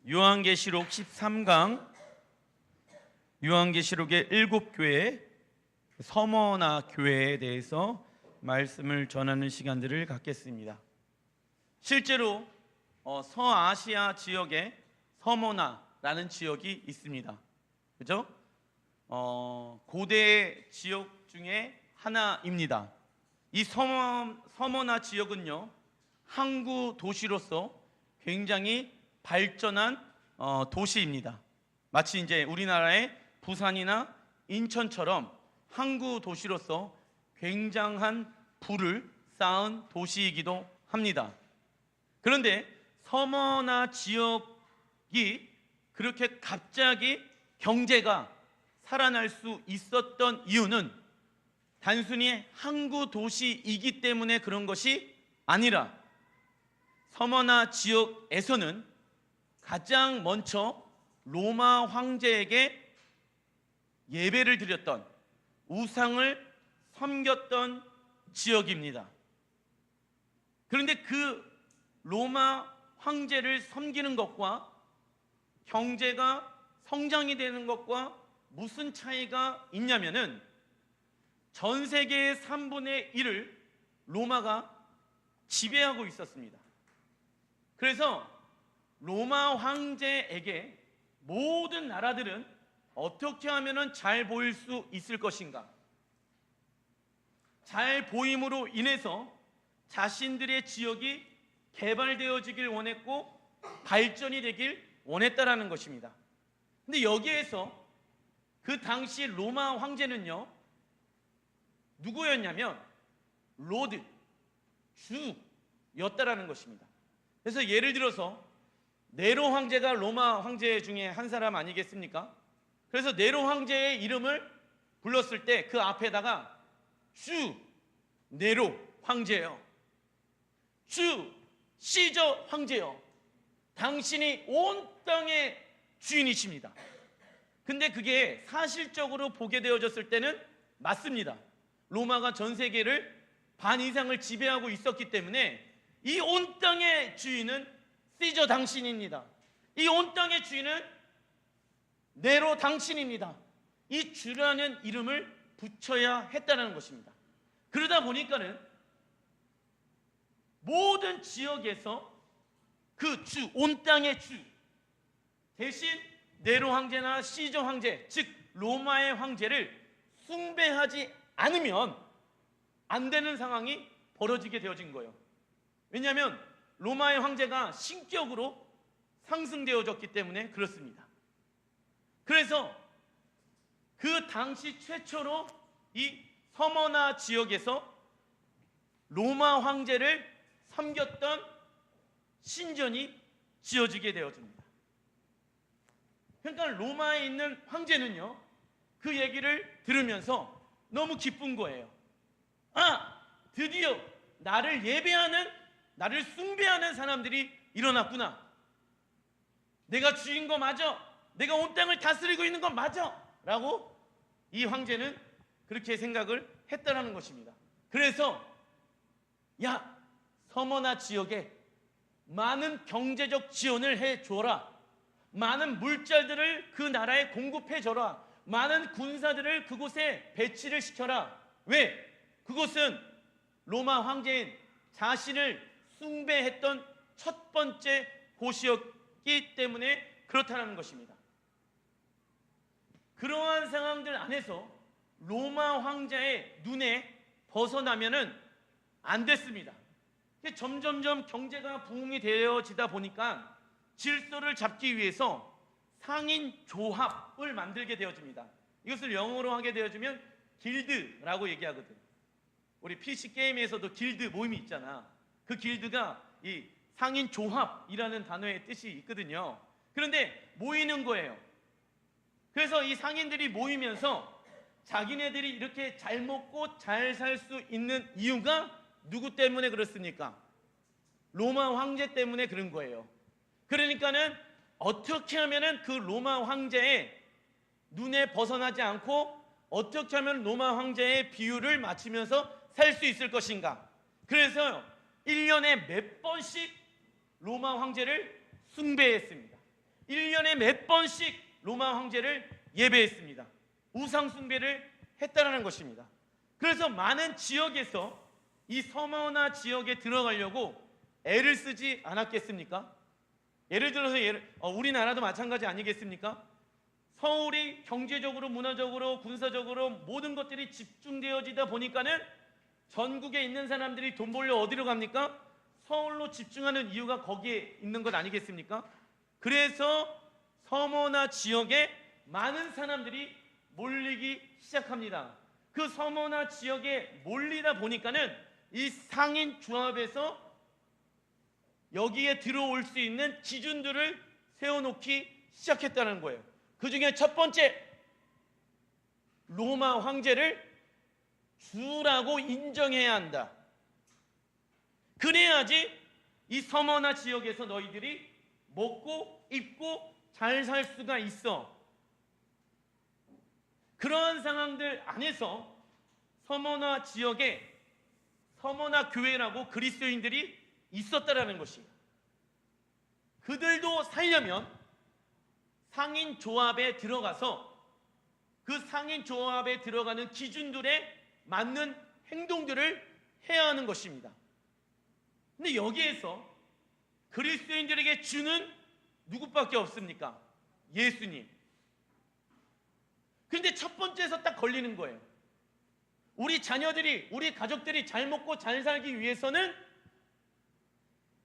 요한계시록 13강, 요한계시록의 7교회 서머나 교회에 대해서 말씀을 전하는 시간들을 갖겠습니다. 실제로 서아시아 지역에 서머나라는 지역이 있습니다. 그죠? 고대 지역 중에 하나입니다. 이 서머나 지역은요, 항구 도시로서 굉장히 발전한 도시입니다. 마치 이제 우리나라의 부산이나 인천처럼 항구 도시로서 굉장한 부를 쌓은 도시이기도 합니다. 그런데 서머나 지역이 그렇게 갑자기 경제가 살아날 수 있었던 이유는 단순히 항구 도시이기 때문에 그런 것이 아니라 서머나 지역에서는 가장 먼저 로마 황제에게 예배를 드렸던, 우상을 섬겼던 지역입니다. 그런데 그 로마 황제를 섬기는 것과 경제가 성장이 되는 것과 무슨 차이가 있냐면은 전 세계의 3분의 1을 로마가 지배하고 있었습니다. 그래서 로마 황제에게 모든 나라들은 어떻게 하면 잘 보일 수 있을 것인가, 잘 보임으로 인해서 자신들의 지역이 개발되어지길 원했고 발전이 되길 원했다라는 것입니다. 근데 여기에서 그 당시 로마 황제는요, 누구였냐면 로드, 주였다라는 것입니다. 그래서 예를 들어서 네로 황제가 로마 황제 중에 한 사람 아니겠습니까? 그래서 네로 황제의 이름을 불렀을 때 그 앞에다가 주 네로 황제요, 주 시저 황제요, 당신이 온 땅의 주인이십니다. 근데 그게 사실적으로 보게 되어졌을 때는 맞습니다. 로마가 전 세계를 반 이상을 지배하고 있었기 때문에 이 온 땅의 주인은 시저 당신입니다. 이 온 땅의 주인은 네로 당신입니다. 이 주라는 이름을 붙여야 했다는 것입니다. 그러다 보니까는 모든 지역에서 그 주, 온 땅의 주 대신 네로 황제나 시저 황제, 즉 로마의 황제를 숭배하지 않으면 안 되는 상황이 벌어지게 되어진 거예요. 왜냐하면 로마의 황제가 신격으로 상승되어졌기 때문에 그렇습니다. 그래서 그 당시 최초로 이 서머나 지역에서 로마 황제를 섬겼던 신전이 지어지게 되어집니다. 그러니까 로마에 있는 황제는요, 그 얘기를 들으면서 너무 기쁜 거예요. 아, 드디어 나를 예배하는, 나를 숭배하는 사람들이 일어났구나. 내가 주인 거 맞아, 내가 온 땅을 다스리고 있는 거 맞아 라고 이 황제는 그렇게 생각을 했다는 것입니다. 그래서 야, 서머나 지역에 많은 경제적 지원을 해줘라, 많은 물자들을 그 나라에 공급해줘라, 많은 군사들을 그곳에 배치를 시켜라. 왜? 그곳은 로마 황제인 자신을 숭배했던 첫 번째 곳이었기 때문에 그렇다는 것입니다. 그러한 상황들 안에서 로마 황제의 눈에 벗어나면은 안 됐습니다. 점점점 경제가 부흥이 되어지다 보니까 질서를 잡기 위해서 상인 조합을 만들게 되어집니다. 이것을 영어로 하게 되어지면 길드라고 얘기하거든. 우리 PC 게임에서도 길드 모임이 있잖아. 그 길드가 이 상인 조합이라는 단어의 뜻이 있거든요. 그런데 모이는 거예요. 그래서 이 상인들이 모이면서 자기네들이 이렇게 잘 먹고 잘 살 수 있는 이유가 누구 때문에 그렇습니까? 로마 황제 때문에 그런 거예요. 그러니까는 어떻게 하면은 그 로마 황제의 눈에 벗어나지 않고 어떻게 하면 로마 황제의 비율을 맞추면서 살 수 있을 것인가. 그래서 1년에 몇 번씩 로마 황제를 숭배했습니다. 1년에 몇 번씩 로마 황제를 예배했습니다. 우상 숭배를 했다라는 것입니다. 그래서 많은 지역에서 이 서머나 지역에 들어가려고 애를 쓰지 않았겠습니까? 예를 들어서 우리나라도 마찬가지 아니겠습니까? 서울이 경제적으로, 문화적으로, 군사적으로 모든 것들이 집중되어지다 보니까는 전국에 있는 사람들이 돈 벌려 어디로 갑니까? 서울로 집중하는 이유가 거기에 있는 것 아니겠습니까? 그래서 서머나 지역에 많은 사람들이 몰리기 시작합니다. 그 서머나 지역에 몰리다 보니까는 이 상인 조합에서 여기에 들어올 수 있는 기준들을 세워놓기 시작했다는 거예요. 그 중에 첫 번째, 로마 황제를 주라고 인정해야 한다. 그래야지 이 서머나 지역에서 너희들이 먹고 입고 잘 살 수가 있어. 그러한 상황들 안에서 서머나 지역에 서머나 교회라고 그리스도인들이 있었다라는 것이에요. 그들도 살려면 상인 조합에 들어가서 그 상인 조합에 들어가는 기준들에 맞는 행동들을 해야 하는 것입니다. 근데 여기에서 그리스도인들에게 주는 누구밖에 없습니까? 예수님. 그런데 첫 번째에서 딱 걸리는 거예요. 우리 자녀들이, 우리 가족들이 잘 먹고 잘 살기 위해서는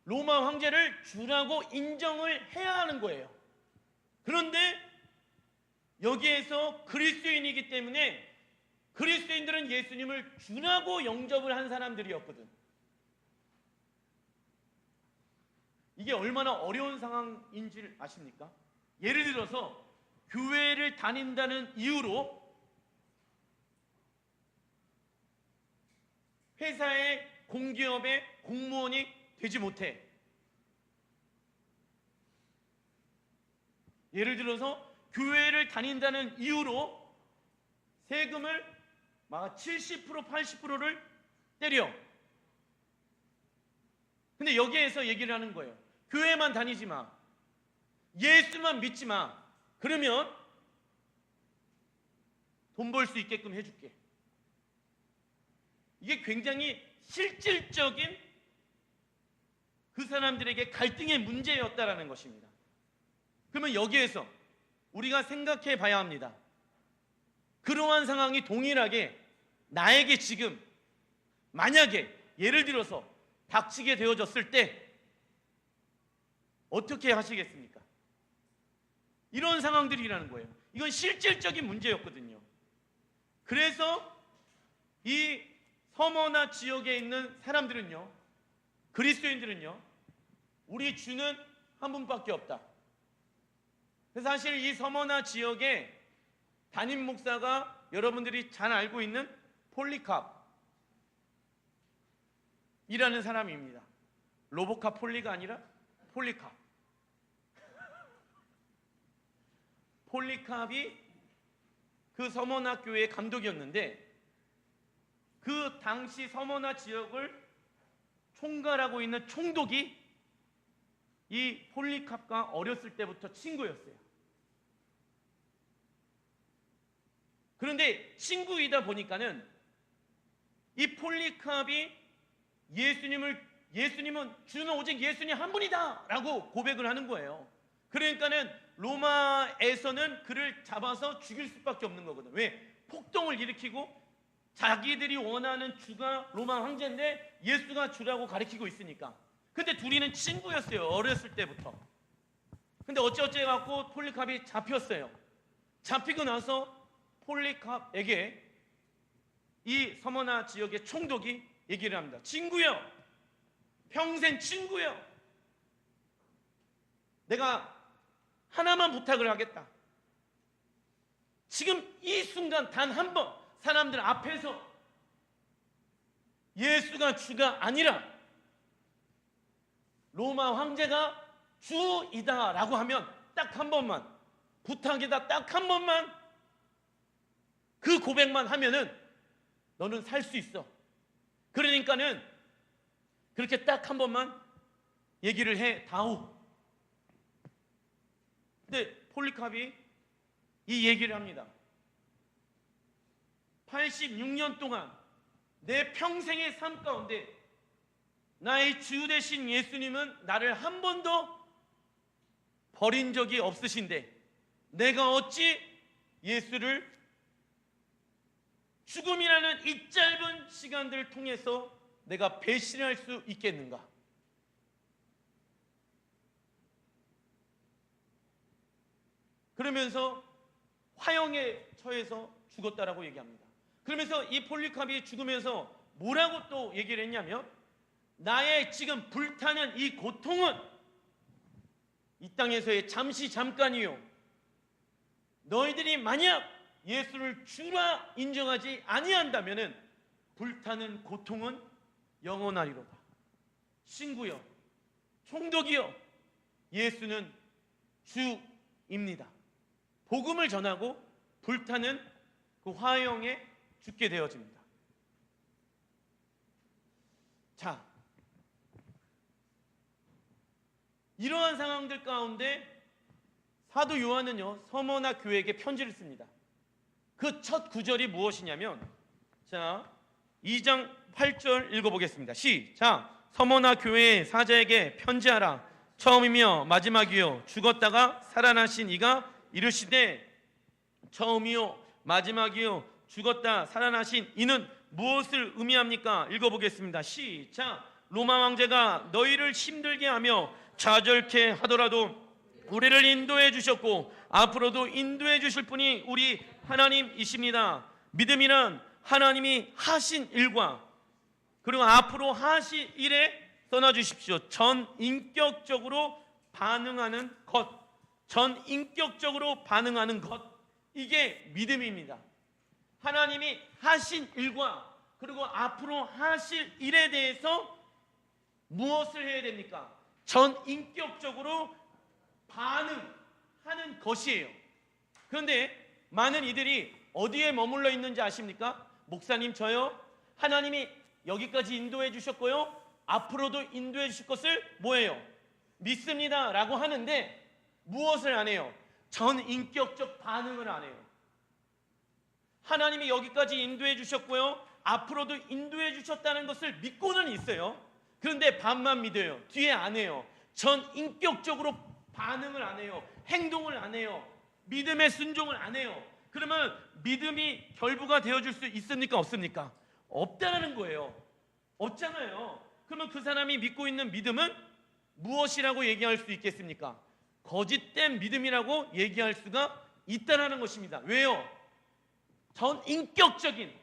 로마 황제를 주라고 인정을 해야 하는 거예요. 그런데 여기에서 그리스도인이기 때문에 그리스도인들은 예수님을 주라고 영접을 한 사람들이었거든. 이게 얼마나 어려운 상황인지 아십니까? 예를 들어서 교회를 다닌다는 이유로 회사의 공기업의 공무원이 되지 못해. 예를 들어서 교회를 다닌다는 이유로 세금을 막 70%, 80%를 때려. 근데 여기에서 얘기를 하는 거예요. 교회만 다니지 마. 예수만 믿지 마. 그러면 돈 벌 수 있게끔 해줄게. 이게 굉장히 실질적인 그 사람들에게 갈등의 문제였다라는 것입니다. 그러면 여기에서 우리가 생각해 봐야 합니다. 그러한 상황이 동일하게 나에게 지금 만약에 예를 들어서 닥치게 되어졌을 때 어떻게 하시겠습니까? 이런 상황들이라는 거예요. 이건 실질적인 문제였거든요. 그래서 이 서머나 지역에 있는 사람들은요, 그리스도인들은요, 우리 주는 한 분밖에 없다. 그래서 사실 이 서머나 지역에 담임 목사가 여러분들이 잘 알고 있는 폴리캅이라는 사람입니다. 로보캅 폴리가 아니라 폴리캅. 폴리캅이 그 서머나 교회의 감독이었는데 그 당시 서머나 지역을 총괄하고 있는 총독이 이 폴리캅과 어렸을 때부터 친구였어요. 그런데 친구이다 보니까는 이 폴리캅이 예수님은 주는 오직 예수님 한 분이다 라고 고백을 하는 거예요. 그러니까는 로마에서는 그를 잡아서 죽일 수밖에 없는 거거든. 왜? 폭동을 일으키고 자기들이 원하는 주가 로마 황제인데 예수가 주라고 가리키고 있으니까. 근데 둘이는 친구였어요. 어렸을 때부터. 근데 어찌어찌 해갖고 폴리캅이 잡혔어요. 잡히고 나서 폴리캅에게 이 서머나 지역의 총독이 얘기를 합니다. 친구요, 평생 친구요, 내가 하나만 부탁을 하겠다. 지금 이 순간 단 한 번 사람들 앞에서 예수가 주가 아니라 로마 황제가 주이다 라고 하면 딱 한 번만, 부탁이다 딱 한 번만, 그 고백만 하면은 너는 살 수 있어. 그러니까는 그렇게 딱 한 번만 얘기를 해 다오. 근데 폴리캅이 이 얘기를 합니다. 86년 동안 내 평생의 삶 가운데 나의 주 되신 예수님은 나를 한 번도 버린 적이 없으신데 내가 어찌 예수를 죽음이라는 이 짧은 시간들을 통해서 내가 배신할 수 있겠는가? 그러면서 화형에 처해서 죽었다라고 얘기합니다. 그러면서 이 폴리캅이 죽으면서 뭐라고 또 얘기를 했냐면, 나의 지금 불타는 이 고통은 이 땅에서의 잠깐이요, 너희들이 만약 예수를 주라 인정하지 아니한다면은 불타는 고통은 영원하리로다. 친구여, 총독이여, 예수는 주입니다. 복음을 전하고 불타는 그 화형에 죽게 되어집니다. 자, 이러한 상황들 가운데 사도 요한은요, 서머나 교회에게 편지를 씁니다. 그 첫 구절이 무엇이냐면, 자, 2장 8절 읽어보겠습니다. 시작. 서머나 교회의 사자에게 편지하라. 처음이며 마지막이요 죽었다가 살아나신 이가 이르시되, 처음이요 마지막이요 죽었다 살아나신 이는 무엇을 의미합니까? 읽어보겠습니다. 시작. 로마 황제가 너희를 힘들게 하며 좌절케 하더라도 우리를 인도해 주셨고 앞으로도 인도해 주실 분이 우리 하나님이십니다. 믿음이란 하나님이 하신 일과 그리고 앞으로 하실 일에 떠나주십시오. 전인격적으로 반응하는 것, 전인격적으로 반응하는 것, 이게 믿음입니다. 하나님이 하신 일과 그리고 앞으로 하실 일에 대해서 무엇을 해야 됩니까? 전인격적으로 반응하는 것이에요. 그런데 많은 이들이 어디에 머물러 있는지 아십니까? 목사님, 저요, 하나님이 여기까지 인도해 주셨고요, 앞으로도 인도해 주실 것을 뭐예요? 믿습니다 라고 하는데 무엇을 안 해요? 전인격적 반응을 안 해요. 하나님이 여기까지 인도해 주셨고요, 앞으로도 인도해 주셨다는 것을 믿고는 있어요. 그런데 반만 믿어요. 뒤에 안 해요. 전인격적으로 반응을 안 해요. 행동을 안 해요. 믿음의 순종을 안 해요. 그러면 믿음이 결부가 되어줄 수 있습니까? 없습니까? 없다는 거예요. 없잖아요. 그러면 그 사람이 믿고 있는 믿음은 무엇이라고 얘기할 수 있겠습니까? 거짓된 믿음이라고 얘기할 수가 있다는 것입니다. 왜요? 전인격적인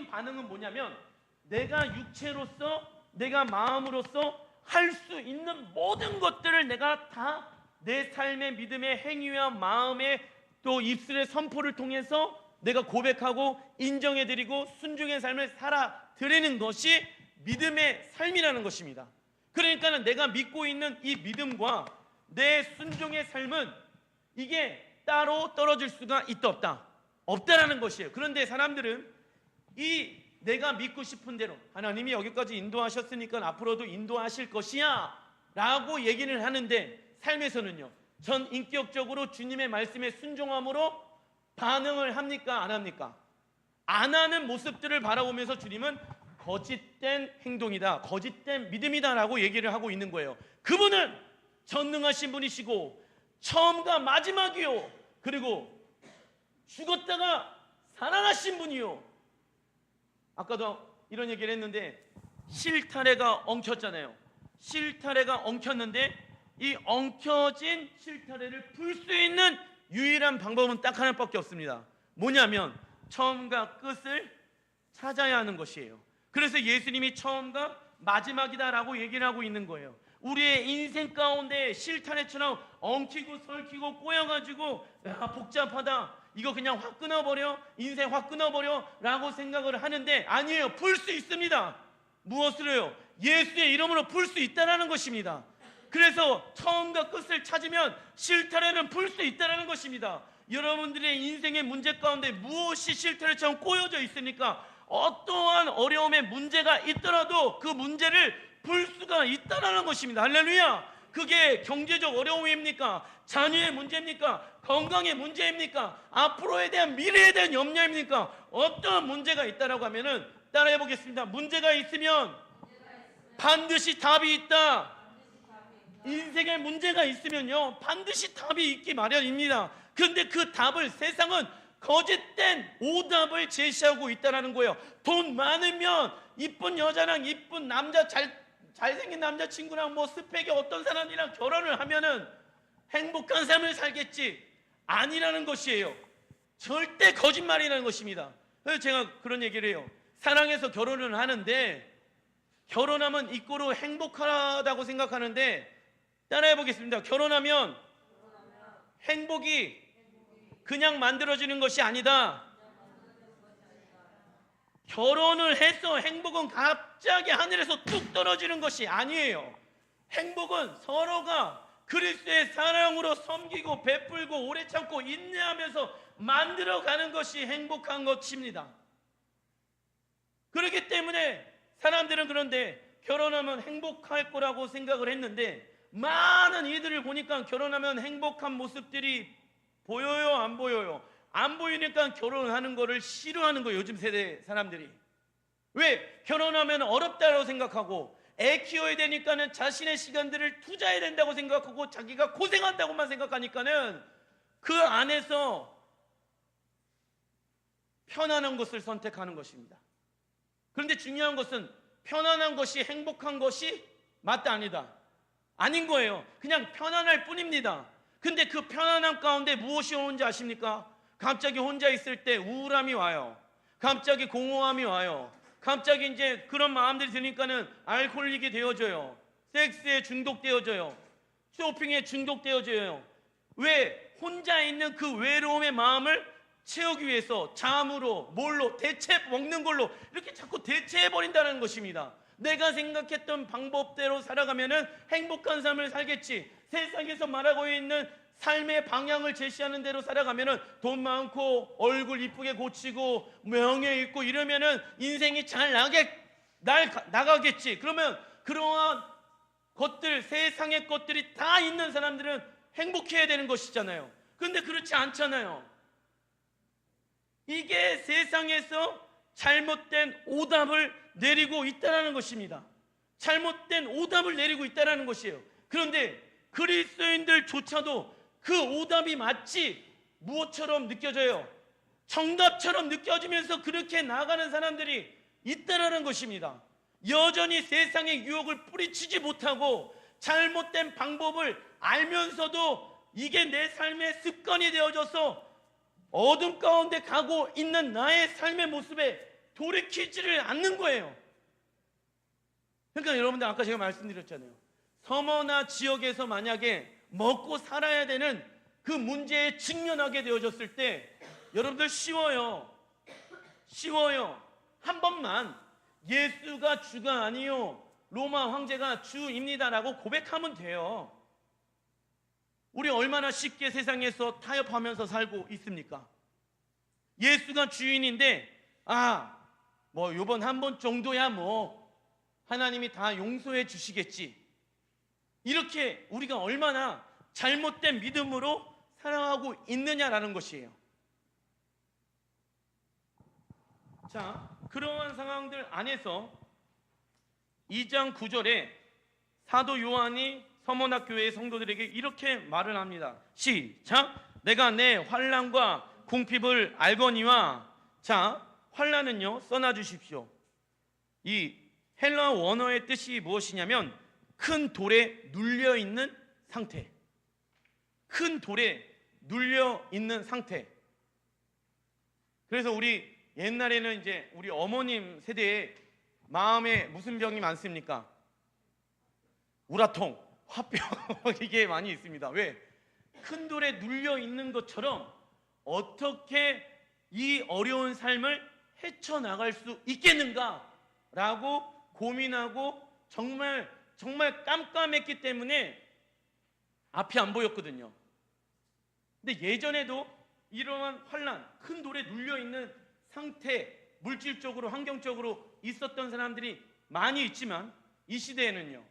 반응은 뭐냐면, 내가 육체로서, 내가 마음으로서 할 수 있는 모든 것들을 내가 다 내 삶의 믿음의 행위와 마음의 또 입술의 선포를 통해서 내가 고백하고 인정해드리고 순종의 삶을 살아드리는 것이 믿음의 삶이라는 것입니다. 그러니까 내가 믿고 있는 이 믿음과 내 순종의 삶은 이게 따로 떨어질 수가 있다 없다? 없다라는 것이에요. 그런데 사람들은 이 내가 믿고 싶은 대로 하나님이 여기까지 인도하셨으니까 앞으로도 인도하실 것이야 라고 얘기를 하는데, 삶에서는요, 전인격적으로 주님의 말씀에 순종함으로 반응을 합니까? 안 합니까? 안 하는 모습들을 바라보면서 주님은 거짓된 행동이다, 거짓된 믿음이다 라고 얘기를 하고 있는 거예요. 그분은 전능하신 분이시고 처음과 마지막이요, 그리고 죽었다가 살아나신 분이요. 아까도 이런 얘기를 했는데, 실타래가 엉켰잖아요. 실타래가 엉켰는데 이 엉켜진 실타래를 풀 수 있는 유일한 방법은 딱 하나밖에 없습니다. 뭐냐면 처음과 끝을 찾아야 하는 것이에요. 그래서 예수님이 처음과 마지막이다라고 얘기를 하고 있는 거예요. 우리의 인생 가운데 실타래처럼 엉키고 설키고 꼬여가지고 복잡하다, 이거 그냥 확 끊어버려, 인생 확 끊어버려 라고 생각을 하는데, 아니에요. 풀 수 있습니다. 무엇으로요? 예수의 이름으로 풀 수 있다는 것입니다. 그래서 처음과 끝을 찾으면 실타래는 풀 수 있다는 것입니다. 여러분들의 인생의 문제 가운데 무엇이 실타래처럼 꼬여져 있습니까? 어떠한 어려움의 문제가 있더라도 그 문제를 풀 수가 있다는 것입니다. 할렐루야! 그게 경제적 어려움입니까? 자녀의 문제입니까? 건강의 문제입니까? 앞으로에 대한 미래에 대한 염려입니까? 어떤 문제가 있다라고 하면은 따라해 보겠습니다. 문제가 있으면 반드시 답이 있다. 인생에 문제가 있으면요 반드시 답이 있기 마련입니다. 그런데 그 답을 세상은 거짓된 오답을 제시하고 있다는 거예요. 돈 많으면 이쁜 여자랑 이쁜 남자, 잘생긴 남자친구랑 뭐 스펙이 어떤 사람이랑 결혼을 하면은 행복한 삶을 살겠지, 아니라는 것이에요. 절대 거짓말이라는 것입니다. 그래서 제가 그런 얘기를 해요. 사랑해서 결혼을 하는데 결혼하면 이꼬로 행복하다고 생각하는데 따라해 보겠습니다. 결혼하면 행복이 그냥 만들어지는 것이 아니다. 결혼을 해서 행복은 갑자기 하늘에서 뚝 떨어지는 것이 아니에요. 행복은 서로가 그리스도의 사랑으로 섬기고 베풀고 오래 참고 인내하면서 만들어가는 것이 행복한 것입니다. 그렇기 때문에 사람들은 그런데 결혼하면 행복할 거라고 생각을 했는데 많은 이들을 보니까 결혼하면 행복한 모습들이 보여요, 안 보여요? 안 보이니까 결혼을 하는 거를 싫어하는 거예요, 요즘 세대 사람들이. 왜? 결혼하면 어렵다고 생각하고 애 키워야 되니까는 자신의 시간들을 투자해야 된다고 생각하고 자기가 고생한다고만 생각하니까는 그 안에서 편안한 것을 선택하는 것입니다. 그런데 중요한 것은 편안한 것이 행복한 것이 맞다, 아니다? 아닌 거예요. 그냥 편안할 뿐입니다. 근데 그 편안함 가운데 무엇이 오는지 아십니까? 갑자기 혼자 있을 때 우울함이 와요. 갑자기 공허함이 와요. 갑자기 이제 그런 마음들이 드니까는 알코올릭이 되어져요. 섹스에 중독되어져요. 쇼핑에 중독되어져요. 왜? 혼자 있는 그 외로움의 마음을 채우기 위해서 잠으로, 뭘로, 대체 먹는 걸로 이렇게 자꾸 대체해버린다는 것입니다. 내가 생각했던 방법대로 살아가면은 행복한 삶을 살겠지. 세상에서 말하고 있는 삶의 방향을 제시하는 대로 살아가면은 돈 많고 얼굴 이쁘게 고치고 명예 있고 이러면은 인생이 잘 나가겠지. 그러면 그러한 것들, 세상의 것들이 다 있는 사람들은 행복해야 되는 것이잖아요. 그런데 그렇지 않잖아요. 이게 세상에서 잘못된 오답을 내리고 있다는 것입니다. 잘못된 오답을 내리고 있다는 것이에요. 그런데 그리스도인들조차도 그 오답이 마치 무엇처럼 느껴져요? 정답처럼 느껴지면서 그렇게 나가는 사람들이 있다는 것입니다. 여전히 세상의 유혹을 뿌리치지 못하고 잘못된 방법을 알면서도 이게 내 삶의 습관이 되어져서 어둠 가운데 가고 있는 나의 삶의 모습에 돌이키지를 않는 거예요. 그러니까 여러분들 아까 제가 말씀드렸잖아요. 서머나 지역에서 만약에 먹고 살아야 되는 그 문제에 직면하게 되어졌을 때 여러분들 쉬워요. 한 번만 예수가 주가 아니요 로마 황제가 주입니다라고 고백하면 돼요. 우리 얼마나 쉽게 세상에서 타협하면서 살고 있습니까? 예수가 주인인데 뭐 요번 한 번 정도야 뭐 하나님이 다 용서해 주시겠지. 이렇게 우리가 얼마나 잘못된 믿음으로 살아가고 있느냐라는 것이에요. 자, 그러한 상황들 안에서 2장 9절에 사도 요한이 서머나 교회의 성도들에게 이렇게 말을 합니다. 시작. 내가 내 환난과 궁핍을 알거니와. 자, 환난은요 써놔 주십시오. 이 헬라 원어의 뜻이 무엇이냐면 큰 돌에 눌려 있는 상태. 큰 돌에 눌려 있는 상태. 그래서 우리 옛날에는 이제 우리 어머님 세대에 마음에 무슨 병이 많습니까? 우라통, 화병 이게 많이 있습니다. 왜? 큰 돌에 눌려 있는 것처럼 어떻게 이 어려운 삶을 헤쳐나갈 수 있겠는가라고 고민하고 정말 깜깜했기 때문에 앞이 안 보였거든요. 근데 예전에도 이러한 환난, 큰 돌에 눌려있는 상태, 물질적으로 환경적으로 있었던 사람들이 많이 있지만 이 시대에는요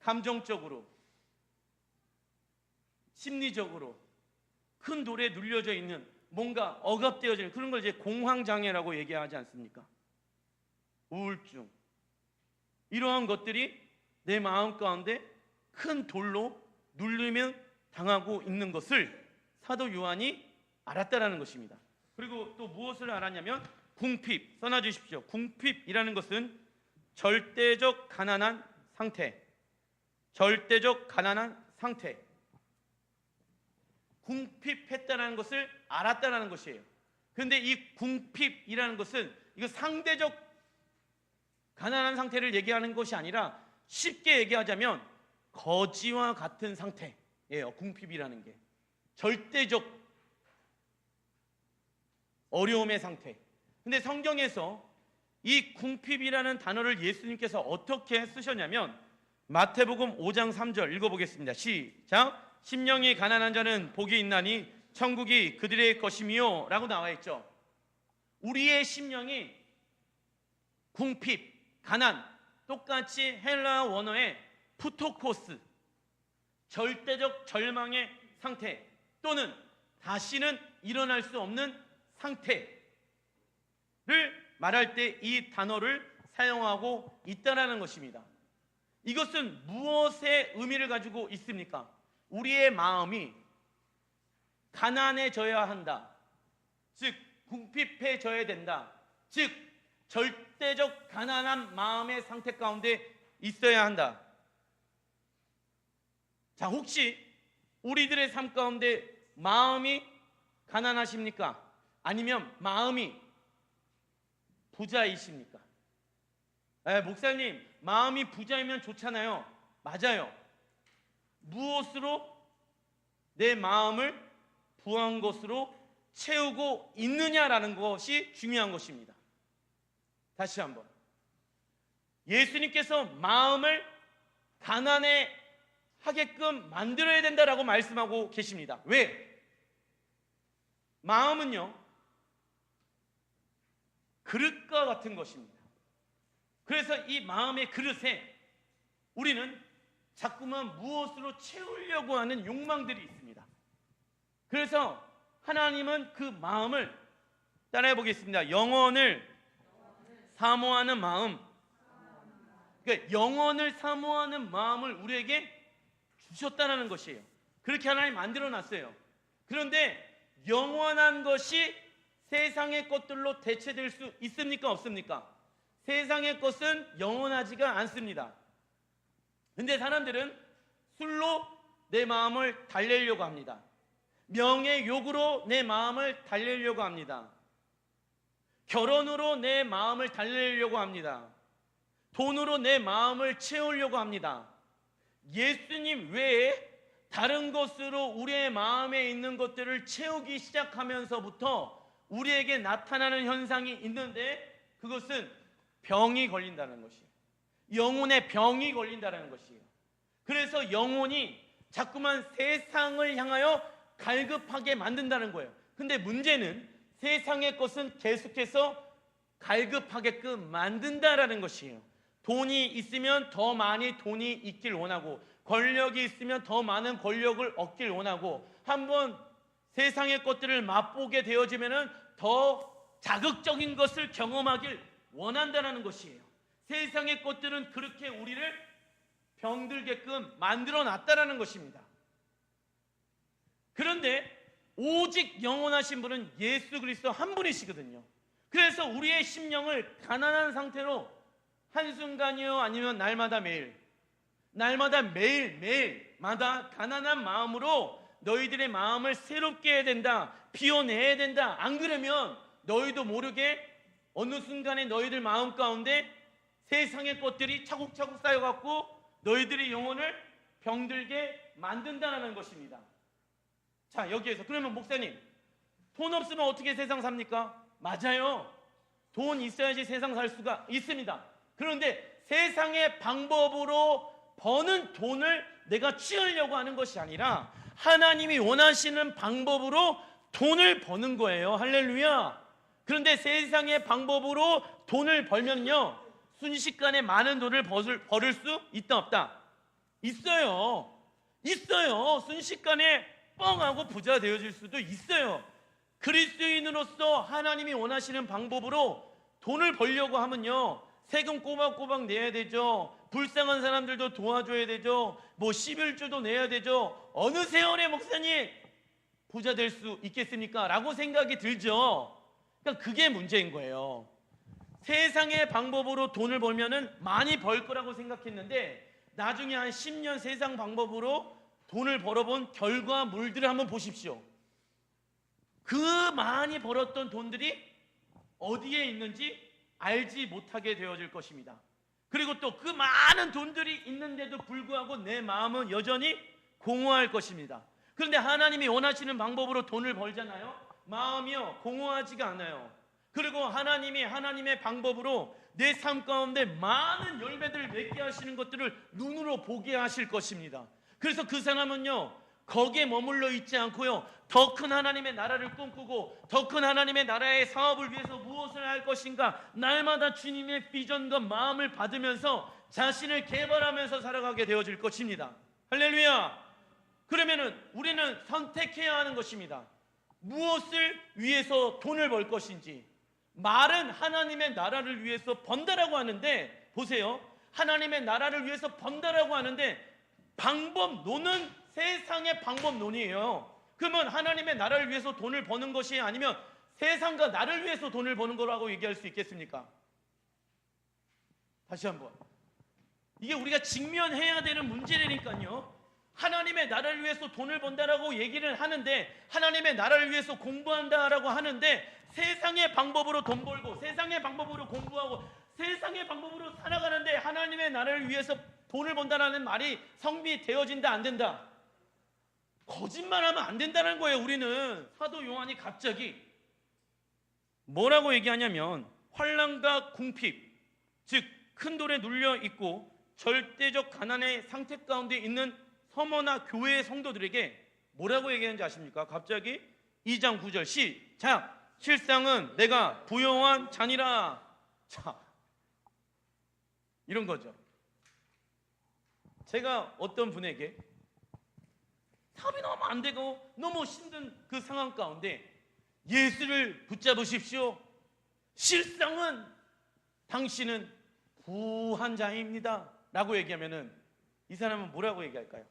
감정적으로, 심리적으로 큰 돌에 눌려져 있는, 뭔가 억압되어지는 그런 걸 이제 공황장애라고 얘기하지 않습니까? 우울증, 이러한 것들이 내 마음 가운데 큰 돌로 눌리면 당하고 있는 것을 사도 요한이 알았다라는 것입니다. 그리고 또 무엇을 알았냐면 궁핍, 써놔주십시오. 궁핍이라는 것은 절대적 가난한 상태, 절대적 가난한 상태, 궁핍했다는 것을 알았다는 것이에요. 그런데 이 궁핍이라는 것은 이거 상대적 가난한 상태를 얘기하는 것이 아니라 쉽게 얘기하자면 거지와 같은 상태예요. 궁핍이라는 게 절대적 어려움의 상태. 근데 성경에서 이 궁핍이라는 단어를 예수님께서 어떻게 쓰셨냐면 마태복음 5장 3절 읽어보겠습니다. 시작. 심령이 가난한 자는 복이 있나니 천국이 그들의 것이미요 라고 나와 있죠. 우리의 심령이 궁핍, 가난, 똑같이 헬라 원어의 푸토코스, 절대적 절망의 상태 또는 다시는 일어날 수 없는 상태를 말할 때 이 단어를 사용하고 있다는 것입니다. 이것은 무엇의 의미를 가지고 있습니까? 우리의 마음이 가난해져야 한다, 즉 궁핍해져야 된다, 즉 절대적 가난한 마음의 상태 가운데 있어야 한다. 자, 혹시 우리들의 삶 가운데 마음이 가난하십니까? 아니면 마음이 부자이십니까? 목사님, 마음이 부자이면 좋잖아요. 맞아요. 무엇으로 내 마음을 부한 것으로 채우고 있느냐라는 것이 중요한 것입니다. 다시 한번, 예수님께서 마음을 가난해 하게끔 만들어야 된다라고 말씀하고 계십니다. 왜? 마음은요, 그릇과 같은 것입니다. 그래서 이 마음의 그릇에 우리는 자꾸만 무엇으로 채우려고 하는 욕망들이 있습니다. 그래서 하나님은 그 마음을, 따라해 보겠습니다. 영원을 사모하는 마음, 그러니까 영원을 사모하는 마음을 우리에게 주셨다는 것이에요. 그렇게 하나님 만들어 놨어요. 그런데 영원한 것이 세상의 것들로 대체될 수 있습니까? 없습니까? 세상의 것은 영원하지가 않습니다. 근데 사람들은 술로 내 마음을 달래려고 합니다. 명예욕으로 내 마음을 달래려고 합니다. 결혼으로 내 마음을 달래려고 합니다. 돈으로 내 마음을 채우려고 합니다. 예수님 외에 다른 것으로 우리의 마음에 있는 것들을 채우기 시작하면서부터 우리에게 나타나는 현상이 있는데, 그것은 병이 걸린다는 것이에요. 영혼의 병이 걸린다는 것이에요. 그래서 영혼이 자꾸만 세상을 향하여 갈급하게 만든다는 거예요. 근데 문제는 세상의 것은 계속해서 갈급하게끔 만든다라는 것이에요. 돈이 있으면 더 많이 돈이 있길 원하고, 권력이 있으면 더 많은 권력을 얻길 원하고, 한번 세상의 것들을 맛보게 되어지면 더 자극적인 것을 경험하길 원한다는 것이에요. 세상의 것들은 그렇게 우리를 병들게끔 만들어 놨다는 것입니다. 그런데 오직 영원하신 분은 예수 그리스도 한 분이시거든요. 그래서 우리의 심령을 가난한 상태로 한순간이요 아니면 날마다 매일마다 가난한 마음으로 너희들의 마음을 새롭게 해야 된다, 비워내야 된다. 안 그러면 너희도 모르게 어느 순간에 너희들 마음 가운데 세상의 것들이 차곡차곡 쌓여갖고 너희들의 영혼을 병들게 만든다는 것입니다. 자, 여기에서 그러면 목사님, 돈 없으면 어떻게 세상 삽니까? 맞아요. 돈 있어야지 세상 살 수가 있습니다. 그런데 세상의 방법으로 버는 돈을 내가 취하려고 하는 것이 아니라 하나님이 원하시는 방법으로 돈을 버는 거예요. 할렐루야. 그런데 세상의 방법으로 돈을 벌면요, 순식간에 많은 돈을 벌을 수 있다 없다? 있어요. 있어요. 순식간에 뻥하고 부자 되어질 수도 있어요. 그리스도인으로서 하나님이 원하시는 방법으로 돈을 벌려고 하면요, 세금 꼬박꼬박 내야 되죠. 불쌍한 사람들도 도와줘야 되죠. 뭐 11조도 내야 되죠. 어느 세월에 목사님 부자 될 수 있겠습니까? 라고 생각이 들죠. 그러니까 그게 문제인 거예요. 세상의 방법으로 돈을 벌면은 많이 벌 거라고 생각했는데 나중에 한 10년 세상 방법으로 돈을 벌어본 결과물들을 한번 보십시오. 그 많이 벌었던 돈들이 어디에 있는지 알지 못하게 되어질 것입니다. 그리고 또 그 많은 돈들이 있는데도 불구하고 내 마음은 여전히 공허할 것입니다. 그런데 하나님이 원하시는 방법으로 돈을 벌잖아요. 마음이요 공허하지가 않아요. 그리고 하나님이 하나님의 방법으로 내 삶 가운데 많은 열매들을 맺게 하시는 것들을 눈으로 보게 하실 것입니다. 그래서 그 사람은요 거기에 머물러 있지 않고요 더 큰 하나님의 나라를 꿈꾸고 더 큰 하나님의 나라의 사업을 위해서 무엇을 할 것인가, 날마다 주님의 비전과 마음을 받으면서 자신을 개발하면서 살아가게 되어질 것입니다. 할렐루야. 그러면은 우리는 선택해야 하는 것입니다. 무엇을 위해서 돈을 벌 것인지. 말은 하나님의 나라를 위해서 번다라고 하는데, 보세요, 하나님의 나라를 위해서 번다라고 하는데 방법론은 세상의 방법론이에요. 그러면 하나님의 나라를 위해서 돈을 버는 것이 아니면 세상과 나를 위해서 돈을 버는 거라고 얘기할 수 있겠습니까? 다시 한번, 이게 우리가 직면해야 되는 문제라니까요. 하나님의 나라를 위해서 돈을 번다라고 얘기를 하는데, 하나님의 나라를 위해서 공부한다라고 하는데, 세상의 방법으로 돈 벌고 세상의 방법으로 공부하고 세상의 방법으로 살아가는데 하나님의 나라를 위해서 돈을 번다라는 말이 성립되어진다 안 된다? 거짓말하면 안 된다는 거예요. 우리는 사도 요한이 갑자기 뭐라고 얘기하냐면, 환난과 궁핍, 즉 큰 돌에 눌려 있고 절대적 가난의 상태 가운데 있는 서머나 교회의 성도들에게 뭐라고 얘기하는지 아십니까? 갑자기 2장 9절 시작. 실상은 내가 부요한 자니라. 자, 이런 거죠. 제가 어떤 분에게 사업이 너무 안 되고 너무 힘든 그 상황 가운데 예수를 붙잡으십시오. 실상은 당신은 부한 자입니다 라고 얘기하면은 이 사람은 뭐라고 얘기할까요?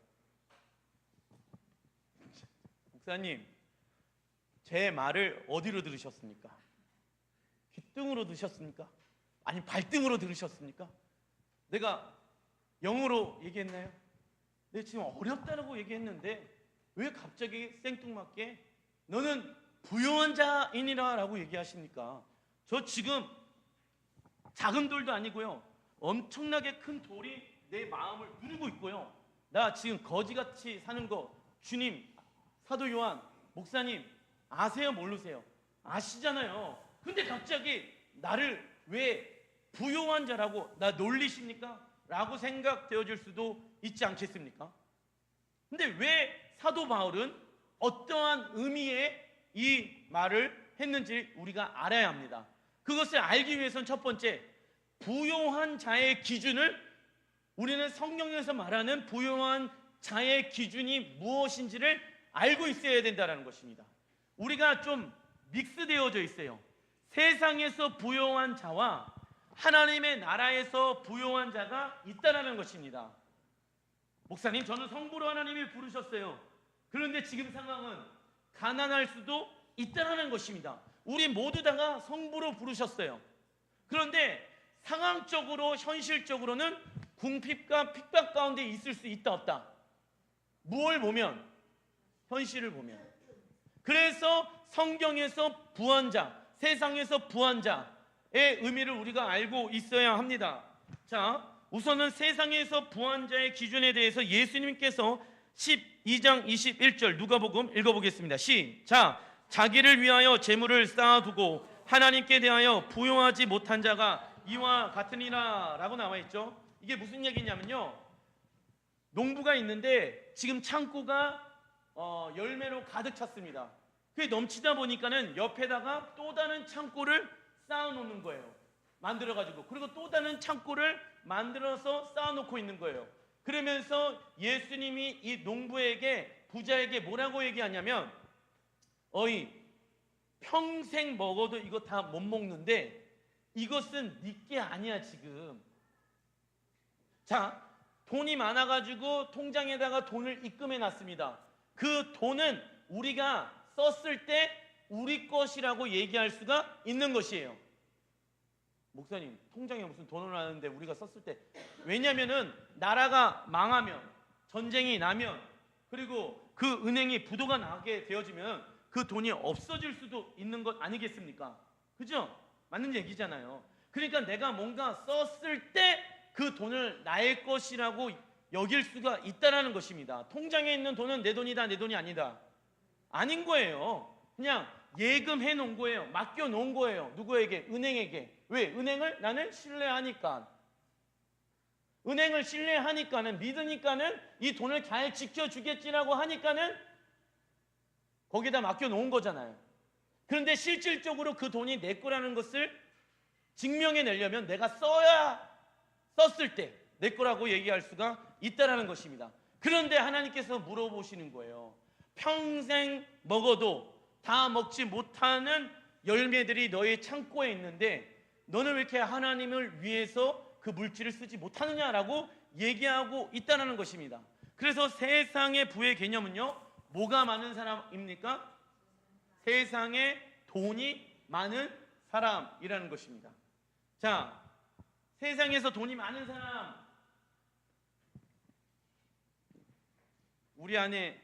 목사님, 제 말을 어디로 들으셨습니까? 귓등으로 들으셨습니까? 아니 발등으로 들으셨습니까? 내가 영어로 얘기했나요? 내가 지금 어렵다라고 얘기했는데 왜 갑자기 생뚱맞게 너는 부요한 자이니라 라고 얘기하십니까? 저 지금 작은 돌도 아니고요 엄청나게 큰 돌이 내 마음을 누르고 있고요, 나 지금 거지같이 사는 거 주님, 사도 요한, 목사님 아세요 모르세요? 아시잖아요. 근데 갑자기 나를 왜 부요한 자라고 나 놀리십니까? 라고 생각되어질 수도 있지 않겠습니까? 근데 왜 사도 바울은 어떠한 의미의 이 말을 했는지 우리가 알아야 합니다. 그것을 알기 위해서는 첫 번째, 부요한 자의 기준을, 우리는 성경에서 말하는 부요한 자의 기준이 무엇인지를 알고 있어야 된다는 것입니다. 우리가 좀 믹스되어져 있어요. 세상에서 부요한 자와 하나님의 나라에서 부요한 자가 있다는 것입니다. 목사님, 저는 성부로 하나님이 부르셨어요. 그런데 지금 상황은 가난할 수도 있다는 것입니다. 우리 모두 다가 성부로 부르셨어요. 그런데 상황적으로 현실적으로는 궁핍과 핍박 가운데 있을 수 있다 없다? 무엇을 보면? 현실을 보면. 그래서 성경에서 부한 자, 세상에서 부한 자의 의미를 우리가 알고 있어야 합니다. 자, 우선은 세상에서 부한 자의 기준에 대해서 예수님께서 12장 21절 누가복음 읽어보겠습니다. 시작. 자기를 위하여 재물을 쌓아두고 하나님께 대하여 부요하지 못한 자가 이와 같으니라 라고 나와 있죠. 이게 무슨 얘기냐면요, 농부가 있는데 지금 창고가 열매로 가득 찼습니다. 그게 넘치다 보니까는 옆에다가 또 다른 창고를 쌓아놓는 거예요. 만들어가지고. 그리고 또 다른 창고를 만들어서 쌓아놓고 있는 거예요. 그러면서 예수님이 이 농부에게, 부자에게 뭐라고 얘기하냐면, 어이, 평생 먹어도 이거 다 못 먹는데 이것은 네 게 아니야 지금. 자, 돈이 많아가지고 통장에다가 돈을 입금해 놨습니다. 그 돈은 우리가 썼을 때 우리 것이라고 얘기할 수가 있는 것이에요. 목사님, 통장에 무슨 돈을 놨는데 우리가 썼을 때, 왜냐면은 나라가 망하면, 전쟁이 나면, 그리고 그 은행이 부도가 나게 되어지면 그 돈이 없어질 수도 있는 것 아니겠습니까? 그죠? 맞는 얘기잖아요. 그러니까 내가 뭔가 썼을 때 그 돈을 나의 것이라고 여길 수가 있다는 것입니다. 통장에 있는 돈은 내 돈이다, 내 돈이 아니다. 아닌 거예요. 그냥 예금해 놓은 거예요. 맡겨 놓은 거예요. 누구에게? 은행에게. 왜? 은행을 나는 신뢰하니까. 은행을 신뢰하니까는, 믿으니까는, 이 돈을 잘 지켜주겠지라고 하니까는 거기다 맡겨 놓은 거잖아요. 그런데 실질적으로 그 돈이 내 거라는 것을 증명해 내려면 내가 썼을 때 내 거라고 얘기할 수가 있다는 것입니다. 그런데 하나님께서 물어보시는 거예요. 평생 먹어도 다 먹지 못하는 열매들이 너의 창고에 있는데 너는 왜 이렇게 하나님을 위해서 그 물질을 쓰지 못하느냐라고 얘기하고 있다는 것입니다. 그래서 세상의 부의 개념은요, 뭐가 많은 사람입니까? 세상에 돈이 많은 사람이라는 것입니다. 자, 세상에서 돈이 많은 사람, 우리 안에,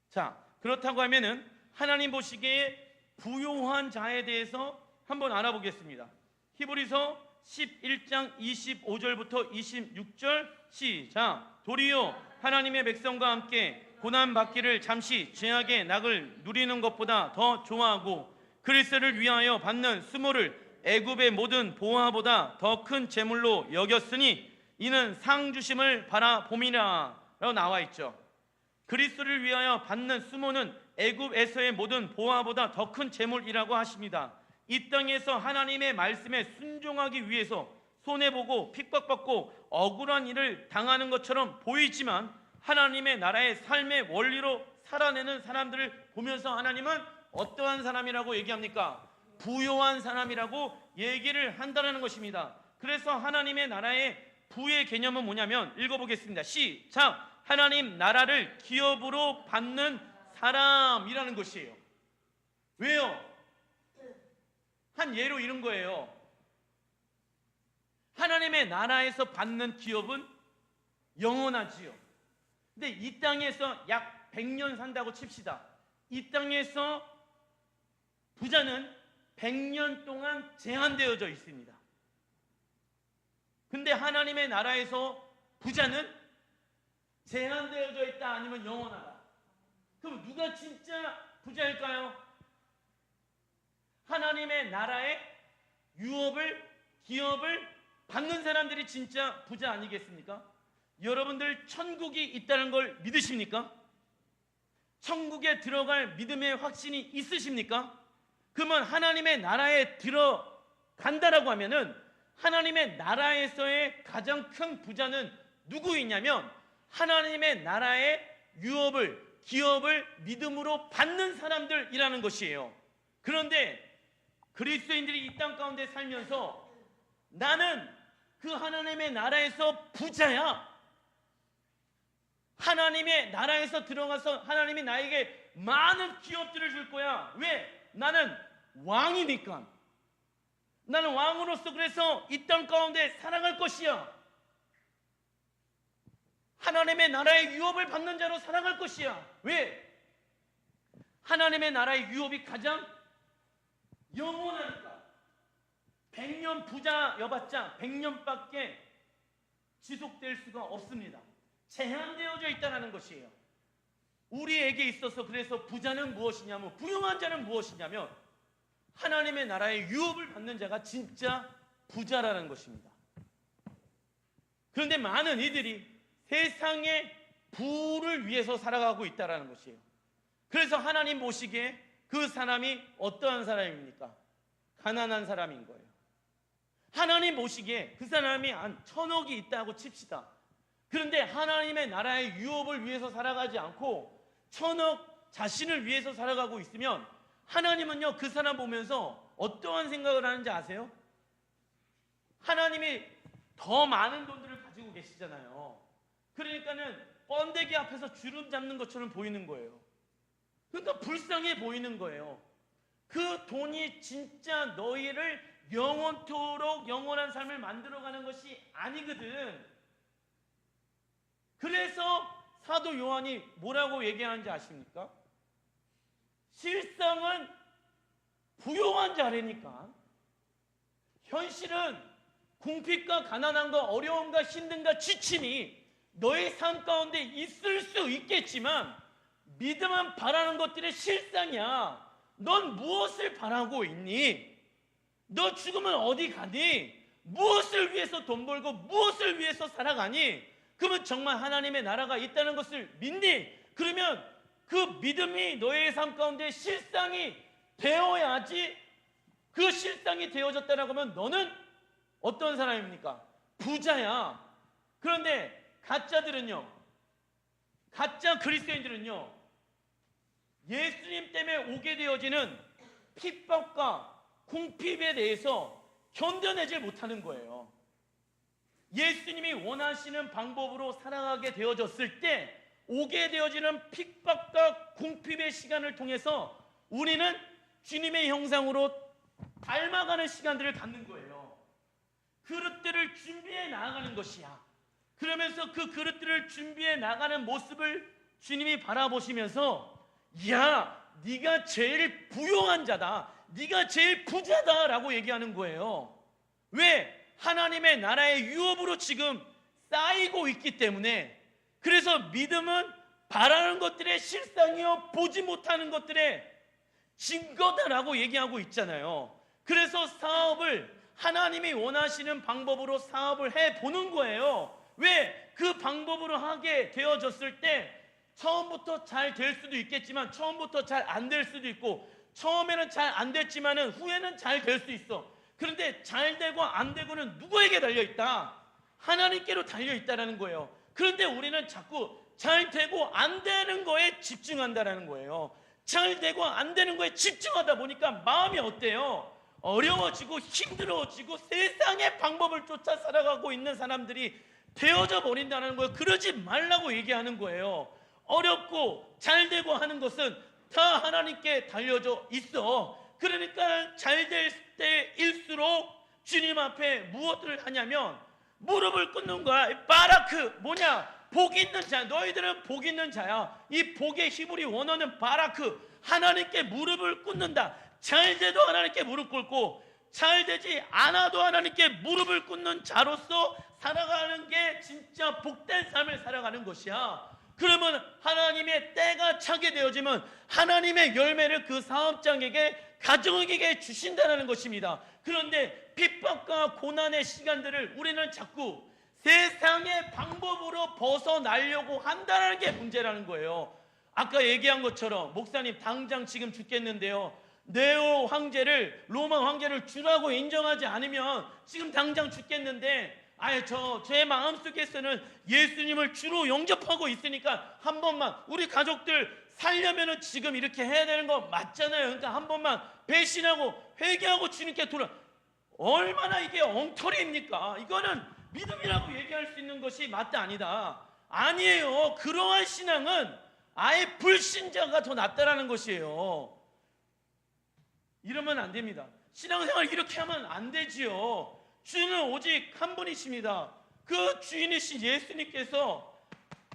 자, 그렇다고 하면은 하나님 보시기에 부요한 자에 대해서 한번 알아보겠습니다. 히브리서 11장 25절부터 26절 시작. 도리어 하나님의 백성과 함께 고난 받기를 잠시 죄악의 낙을 누리는 것보다 더 좋아하고 그리스도를 위하여 받는 수모를 애굽의 모든 보화보다 더 큰 재물로 여겼으니 이는 상 주심을 바라봄이라 라고 나와 있죠. 그리스도를 위하여 받는 수모는 애굽에서의 모든 보화보다 더 큰 재물이라고 하십니다. 이 땅에서 하나님의 말씀에 순종하기 위해서 손해보고 핍박받고 억울한 일을 당하는 것처럼 보이지만 하나님의 나라의 삶의 원리로 살아내는 사람들을 보면서 하나님은 어떠한 사람이라고 얘기합니까? 부요한 사람이라고 얘기를 한다는 것입니다. 그래서 하나님의 나라의 부의 개념은 뭐냐면, 읽어보겠습니다. 시작. 하나님 나라를 기업으로 받는 사람이라는 것이에요. 왜요? 한 예로 이런 거예요. 하나님의 나라에서 받는 기업은 영원하지요. 근데 이 땅에서 약 100년 산다고 칩시다. 이 땅에서 부자는 100년 동안 제한되어져 있습니다. 근데 하나님의 나라에서 부자는 제한되어져 있다, 아니면 영원하다. 그럼 누가 진짜 부자일까요? 하나님의 나라의 유업을, 기업을 받는 사람들이 진짜 부자 아니겠습니까? 여러분들 천국이 있다는 걸 믿으십니까? 천국에 들어갈 믿음의 확신이 있으십니까? 그러면 하나님의 나라에 들어간다라고 하면은 하나님의 나라에서의 가장 큰 부자는 누구이냐면 하나님의 나라의 유업을, 기업을 믿음으로 받는 사람들이라는 것이에요. 그런데 그리스도인들이 이 땅 가운데 살면서 나는 그 하나님의 나라에서 부자야, 하나님의 나라에서 들어가서 하나님이 나에게 많은 기업들을 줄 거야. 왜? 나는 왕이니까. 나는 왕으로서 그래서 이 땅 가운데 살아갈 것이야. 하나님의 나라의 유업을 받는 자로 살아갈 것이야. 왜? 하나님의 나라의 유업이 가장 영원하니까. 100년 부자여봤자 100년밖에 지속될 수가 없습니다. 제한되어져 있다는 것이에요. 우리에게 있어서 그래서 부자는 무엇이냐면, 부유한 자는 무엇이냐면 하나님의 나라의 유업을 받는 자가 진짜 부자라는 것입니다. 그런데 많은 이들이 세상의 부를 위해서 살아가고 있다는 것이에요. 그래서 하나님 보시기에 그 사람이 어떠한 사람입니까? 가난한 사람인 거예요. 하나님 보시기에 그 사람이 한 1,000억이 있다고 칩시다. 그런데 하나님의 나라의 유업을 위해서 살아가지 않고 1,000억 자신을 위해서 살아가고 있으면 하나님은요, 그 사람 보면서 어떠한 생각을 하는지 아세요? 하나님이 더 많은 돈들을 가지고 계시잖아요. 그러니까는 번데기 앞에서 주름 잡는 것처럼 보이는 거예요. 그러니까 불쌍해 보이는 거예요. 그 돈이 진짜 너희를 영원토록 영원한 삶을 만들어가는 것이 아니거든. 그래서 사도 요한이 뭐라고 얘기하는지 아십니까? 실상은 부요한 자라니까. 현실은 궁핍과 가난함과 어려움과 힘듦과 지침이 너의 삶 가운데 있을 수 있겠지만 믿음은 바라는 것들의 실상이야. 넌 무엇을 바라고 있니? 너 죽으면 어디 가니? 무엇을 위해서 돈 벌고 무엇을 위해서 살아가니? 그러면 정말 하나님의 나라가 있다는 것을 믿니? 그러면 그 믿음이 너의 삶 가운데 실상이 되어야지. 그 실상이 되어졌다라고 하면 너는 어떤 사람입니까? 부자야. 그런데 가짜들은요, 가짜 그리스도인들은요, 예수님 때문에 오게 되어지는 핍박과 궁핍에 대해서 견뎌내지 못하는 거예요. 예수님이 원하시는 방법으로 살아가게 되어졌을 때 오게 되어지는 핍박과 궁핍의 시간을 통해서 우리는 주님의 형상으로 닮아가는 시간들을 갖는 거예요. 그릇들을 준비해 나아가는 것이야. 그러면서 그 그릇들을 준비해 나가는 모습을 주님이 바라보시면서 야, 네가 제일 부유한 자다, 네가 제일 부자다 라고 얘기하는 거예요. 왜? 하나님의 나라의 유업으로 지금 쌓이고 있기 때문에. 그래서 믿음은 바라는 것들의 실상이요 보지 못하는 것들의 증거다라고 얘기하고 있잖아요. 그래서 사업을 하나님이 원하시는 방법으로 사업을 해보는 거예요. 왜? 그 방법으로 하게 되어졌을 때 처음부터 잘 될 수도 있겠지만 처음부터 잘 안 될 수도 있고, 처음에는 잘 안 됐지만은 후에는 잘 될 수 있어. 그런데 잘 되고 안 되고는 누구에게 달려있다? 하나님께로 달려있다라는 거예요. 그런데 우리는 자꾸 잘 되고 안 되는 거에 집중한다라는 거예요. 잘 되고 안 되는 거에 집중하다 보니까 마음이 어때요? 어려워지고 힘들어지고 세상의 방법을 쫓아 살아가고 있는 사람들이 되어져 버린다는 거예요. 그러지 말라고 얘기하는 거예요. 어렵고 잘 되고 하는 것은 다 하나님께 달려져 있어. 그러니까 잘 될 때일수록 주님 앞에 무엇을 하냐면 무릎을 꿇는 거야. 바라크, 뭐냐? 복 있는 자. 너희들은 복 있는 자야. 이 복의 히브리 원어는 바라크, 하나님께 무릎을 꿇는다. 잘 돼도 하나님께 무릎 꿇고 잘 되지 않아도 하나님께 무릎을 꿇는 자로서 살아가는 게 진짜 복된 삶을 살아가는 것이야. 그러면 하나님의 때가 차게 되어지면 하나님의 열매를 그 사업장에게, 가정에게 주신다는 것입니다. 그런데 핍박과 고난의 시간들을 우리는 자꾸 세상의 방법으로 벗어나려고 한다는 게 문제라는 거예요. 아까 얘기한 것처럼 목사님 당장 지금 죽겠는데요, 네오 황제를, 로마 황제를 주라고 인정하지 않으면 지금 당장 죽겠는데, 제 마음속에서는 예수님을 주로 영접하고 있으니까 한 번만, 우리 가족들 살려면은 지금 이렇게 해야 되는 거 맞잖아요. 그러니까 한 번만 배신하고 회개하고 주님께 돌아. 얼마나 이게 엉터리입니까? 이거는 믿음이라고 얘기할 수 있는 것이 맞다 아니다? 아니에요. 그러한 신앙은 아예 불신자가 더 낫다라는 것이에요. 이러면 안 됩니다. 신앙생활 이렇게 하면 안 되지요. 주는 오직 한 분이십니다. 그 주인이신 예수님께서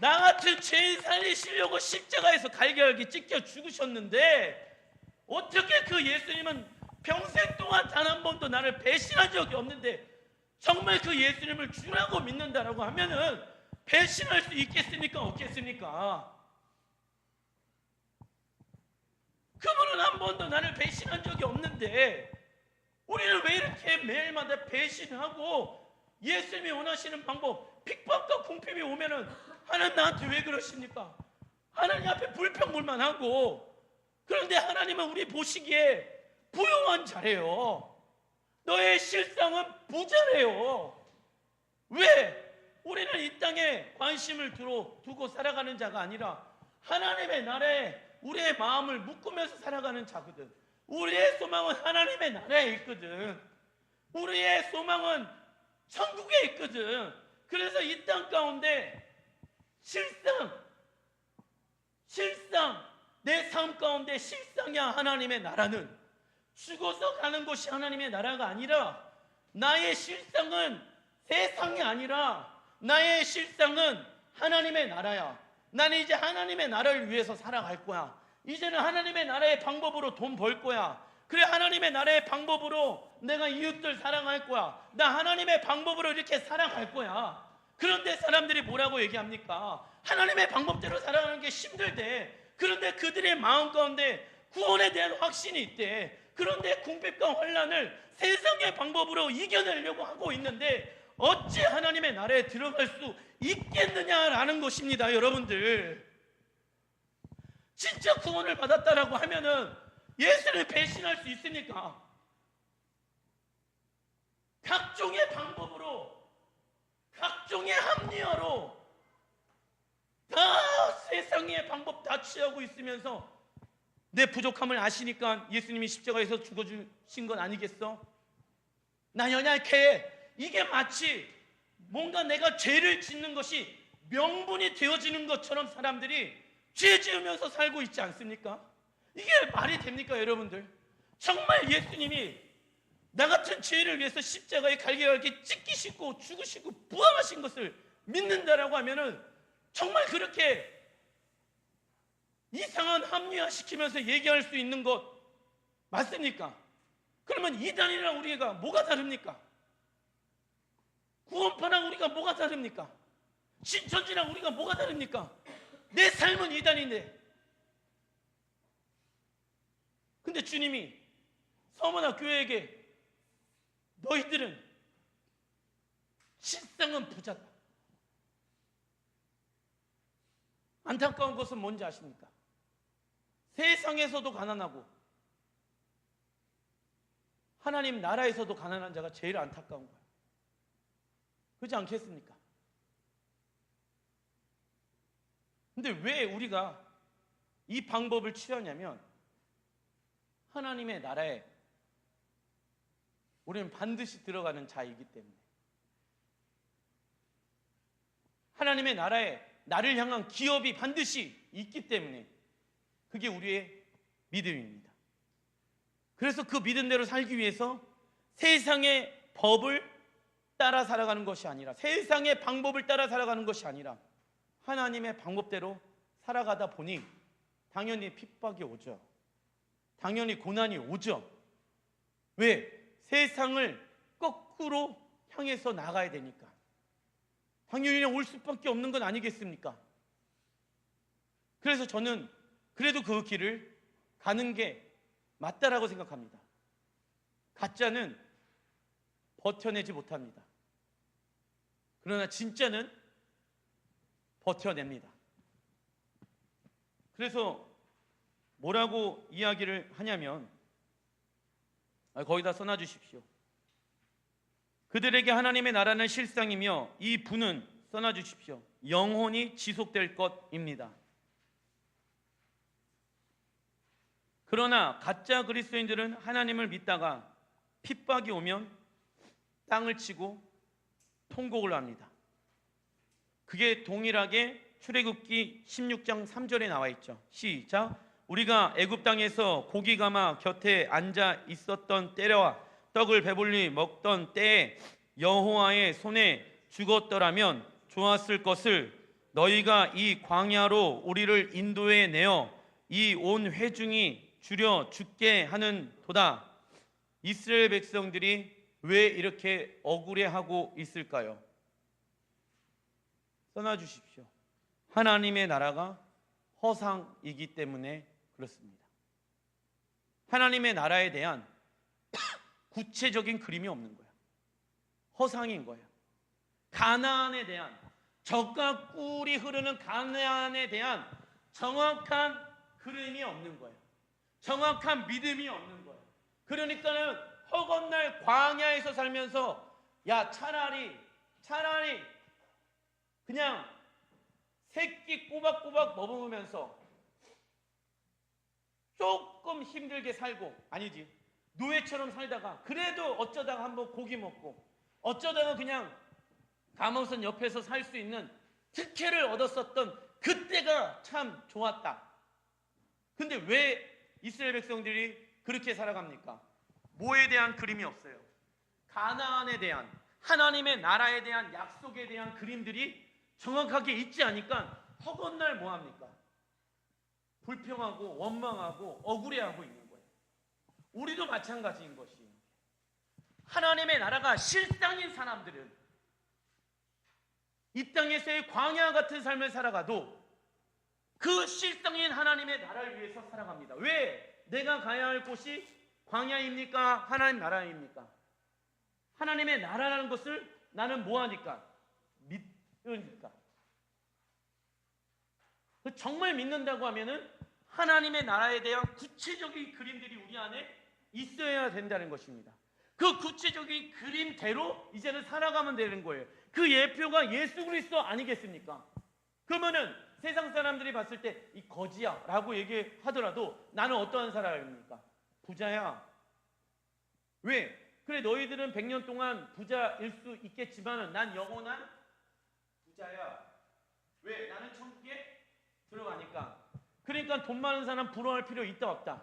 나 같은 죄인 살리시려고 십자가에서 갈기갈기 찢겨 죽으셨는데, 어떻게 그 예수님은 평생 동안 단 한 번도 나를 배신한 적이 없는데 정말 그 예수님을 주라고 믿는다라고 하면은 배신할 수 있겠습니까? 없겠습니까? 그분은 한 번도 나를 배신한 적이 없는데 우리는 왜 이렇게 매일마다 배신하고 예수님이 원하시는 방법, 핍박과 궁핍이 오면은 하나님 나한테 왜 그러십니까? 하나님 앞에 불평불만하고. 그런데 하나님은 우리 보시기에 부유한 자래요. 너의 실상은 부자래요. 왜? 우리는 이 땅에 관심을 두고 살아가는 자가 아니라 하나님의 나라에 우리의 마음을 묶으면서 살아가는 자거든. 우리의 소망은 하나님의 나라에 있거든. 우리의 소망은 천국에 있거든. 그래서 이 땅 가운데 실상 내 삶 가운데 실상이야. 하나님의 나라는 죽어서 가는 곳이 하나님의 나라가 아니라, 나의 실상은 세상이 아니라 나의 실상은 하나님의 나라야. 나는 이제 하나님의 나라를 위해서 살아갈 거야. 이제는 하나님의 나라의 방법으로 돈 벌 거야. 그래, 하나님의 나라의 방법으로 내가 이웃들 사랑할 거야. 나 하나님의 방법으로 이렇게 살아갈 거야. 그런데 사람들이 뭐라고 얘기합니까? 하나님의 방법대로 살아가는 게 힘들대. 그런데 그들의 마음 가운데 구원에 대한 확신이 있대. 그런데 궁핍과 환난을 세상의 방법으로 이겨내려고 하고 있는데 어찌 하나님의 나라에 들어갈 수 있겠느냐라는 것입니다. 여러분들, 진짜 구원을 받았다라고 하면은 예수를 배신할 수 있습니까? 각종의 방법으로, 각종의 합리화로 다 세상의 방법 다 취하고 있으면서 내 부족함을 아시니까 예수님이 십자가에서 죽어주신 건 아니겠어? 나 연약해. 이게 마치 뭔가 내가 죄를 짓는 것이 명분이 되어지는 것처럼 사람들이 죄 지으면서 살고 있지 않습니까? 이게 말이 됩니까, 여러분들? 정말 예수님이 나 같은 죄를 위해서 십자가에 갈기갈기 찢기시고 죽으시고 부활하신 것을 믿는다라고 하면은 정말 그렇게 이상한 합리화시키면서 얘기할 수 있는 것 맞습니까? 그러면 이단이랑 우리가 뭐가 다릅니까? 구원파랑 우리가 뭐가 다릅니까? 신천지랑 우리가 뭐가 다릅니까? 내 삶은 이단인데. 근데 주님이 서머나 교회에게 너희들은 실상은 부자다. 안타까운 것은 뭔지 아십니까? 세상에서도 가난하고 하나님 나라에서도 가난한 자가 제일 안타까운 거예요. 그렇지 않겠습니까? 근데 왜 우리가 이 방법을 취하냐면 하나님의 나라에 우리는 반드시 들어가는 자이기 때문에, 하나님의 나라에 나를 향한 기업이 반드시 있기 때문에 그게 우리의 믿음입니다. 그래서 그 믿음대로 살기 위해서 세상의 법을 따라 살아가는 것이 아니라, 세상의 방법을 따라 살아가는 것이 아니라 하나님의 방법대로 살아가다 보니 당연히 핍박이 오죠. 당연히 고난이 오죠. 왜? 세상을 거꾸로 향해서 나가야 되니까. 당연히 올 수밖에 없는 건 아니겠습니까? 그래서 저는 그래도 그 길을 가는 게 맞다라고 생각합니다. 가짜는 버텨내지 못합니다. 그러나 진짜는 버텨냅니다. 그래서 뭐라고 이야기를 하냐면, 거기다 써놔주십시오. 그들에게 하나님의 나라는 실상이며 이 부는, 써놔주십시오, 영원히 지속될 것입니다. 그러나 가짜 그리스도인들은 하나님을 믿다가 핍박이 오면 땅을 치고 통곡을 합니다. 그게 동일하게 출애굽기 16장 3절에 나와 있죠. 시작. 우리가 애굽 땅에서 고기 가마 곁에 앉아 있었던 때와 떡을 배불리 먹던 때에 여호와의 손에 죽었더라면 좋았을 것을 너희가 이 광야로 우리를 인도해 내어 이 온 회중이 줄여 죽게 하는 도다. 이스라엘 백성들이 왜 이렇게 억울해하고 있을까요? 써놔주십시오. 하나님의 나라가 허상이기 때문에 그렇습니다. 하나님의 나라에 대한 구체적인 그림이 없는 거야. 허상인 거야. 가나안에 대한, 젖과 꿀이 흐르는 가나안에 대한 정확한 그림이 없는 거야. 정확한 믿음이 없는 거야. 그러니까는 허건날 광야에서 살면서 야 차라리 그냥 새끼 꼬박꼬박 먹으면서 조금 힘들게 살고, 아니지, 노예처럼 살다가 그래도 어쩌다가 한번 고기 먹고 어쩌다가 그냥 감옥선 옆에서 살 수 있는 특혜를 얻었었던 그때가 참 좋았다. 근데 왜 이스라엘 백성들이 그렇게 살아갑니까? 뭐에 대한 그림이 없어요. 가나안에 대한, 하나님의 나라에 대한 약속에 대한 그림들이 정확하게 있지 않으니까 허건날 뭐합니까? 불평하고 원망하고 억울해하고 있는 거예요. 우리도 마찬가지인 것이에요. 하나님의 나라가 실상인 사람들은 이 땅에서의 광야 같은 삶을 살아가도 그 실상인 하나님의 나라를 위해서 살아갑니다. 왜? 내가 가야 할 곳이 광야입니까? 하나님 나라입니까? 하나님의 나라라는 것을 나는 뭐하니까? 믿으니까. 정말 믿는다고 하면은 하나님의 나라에 대한 구체적인 그림들이 우리 안에 있어야 된다는 것입니다. 그 구체적인 그림대로 이제는 살아가면 되는 거예요. 그 예표가 예수 그리스도 아니겠습니까? 그러면은 세상 사람들이 봤을 때 이 거지야 라고 얘기하더라도 나는 어떠한 사람입니까? 부자야. 왜? 그래 너희들은 100년 동안 부자일 수 있겠지만 난 영원한 부자야. 왜? 나는 천국에 들어가니까. 그러니까 돈 많은 사람 부러워할 필요 있다 없다?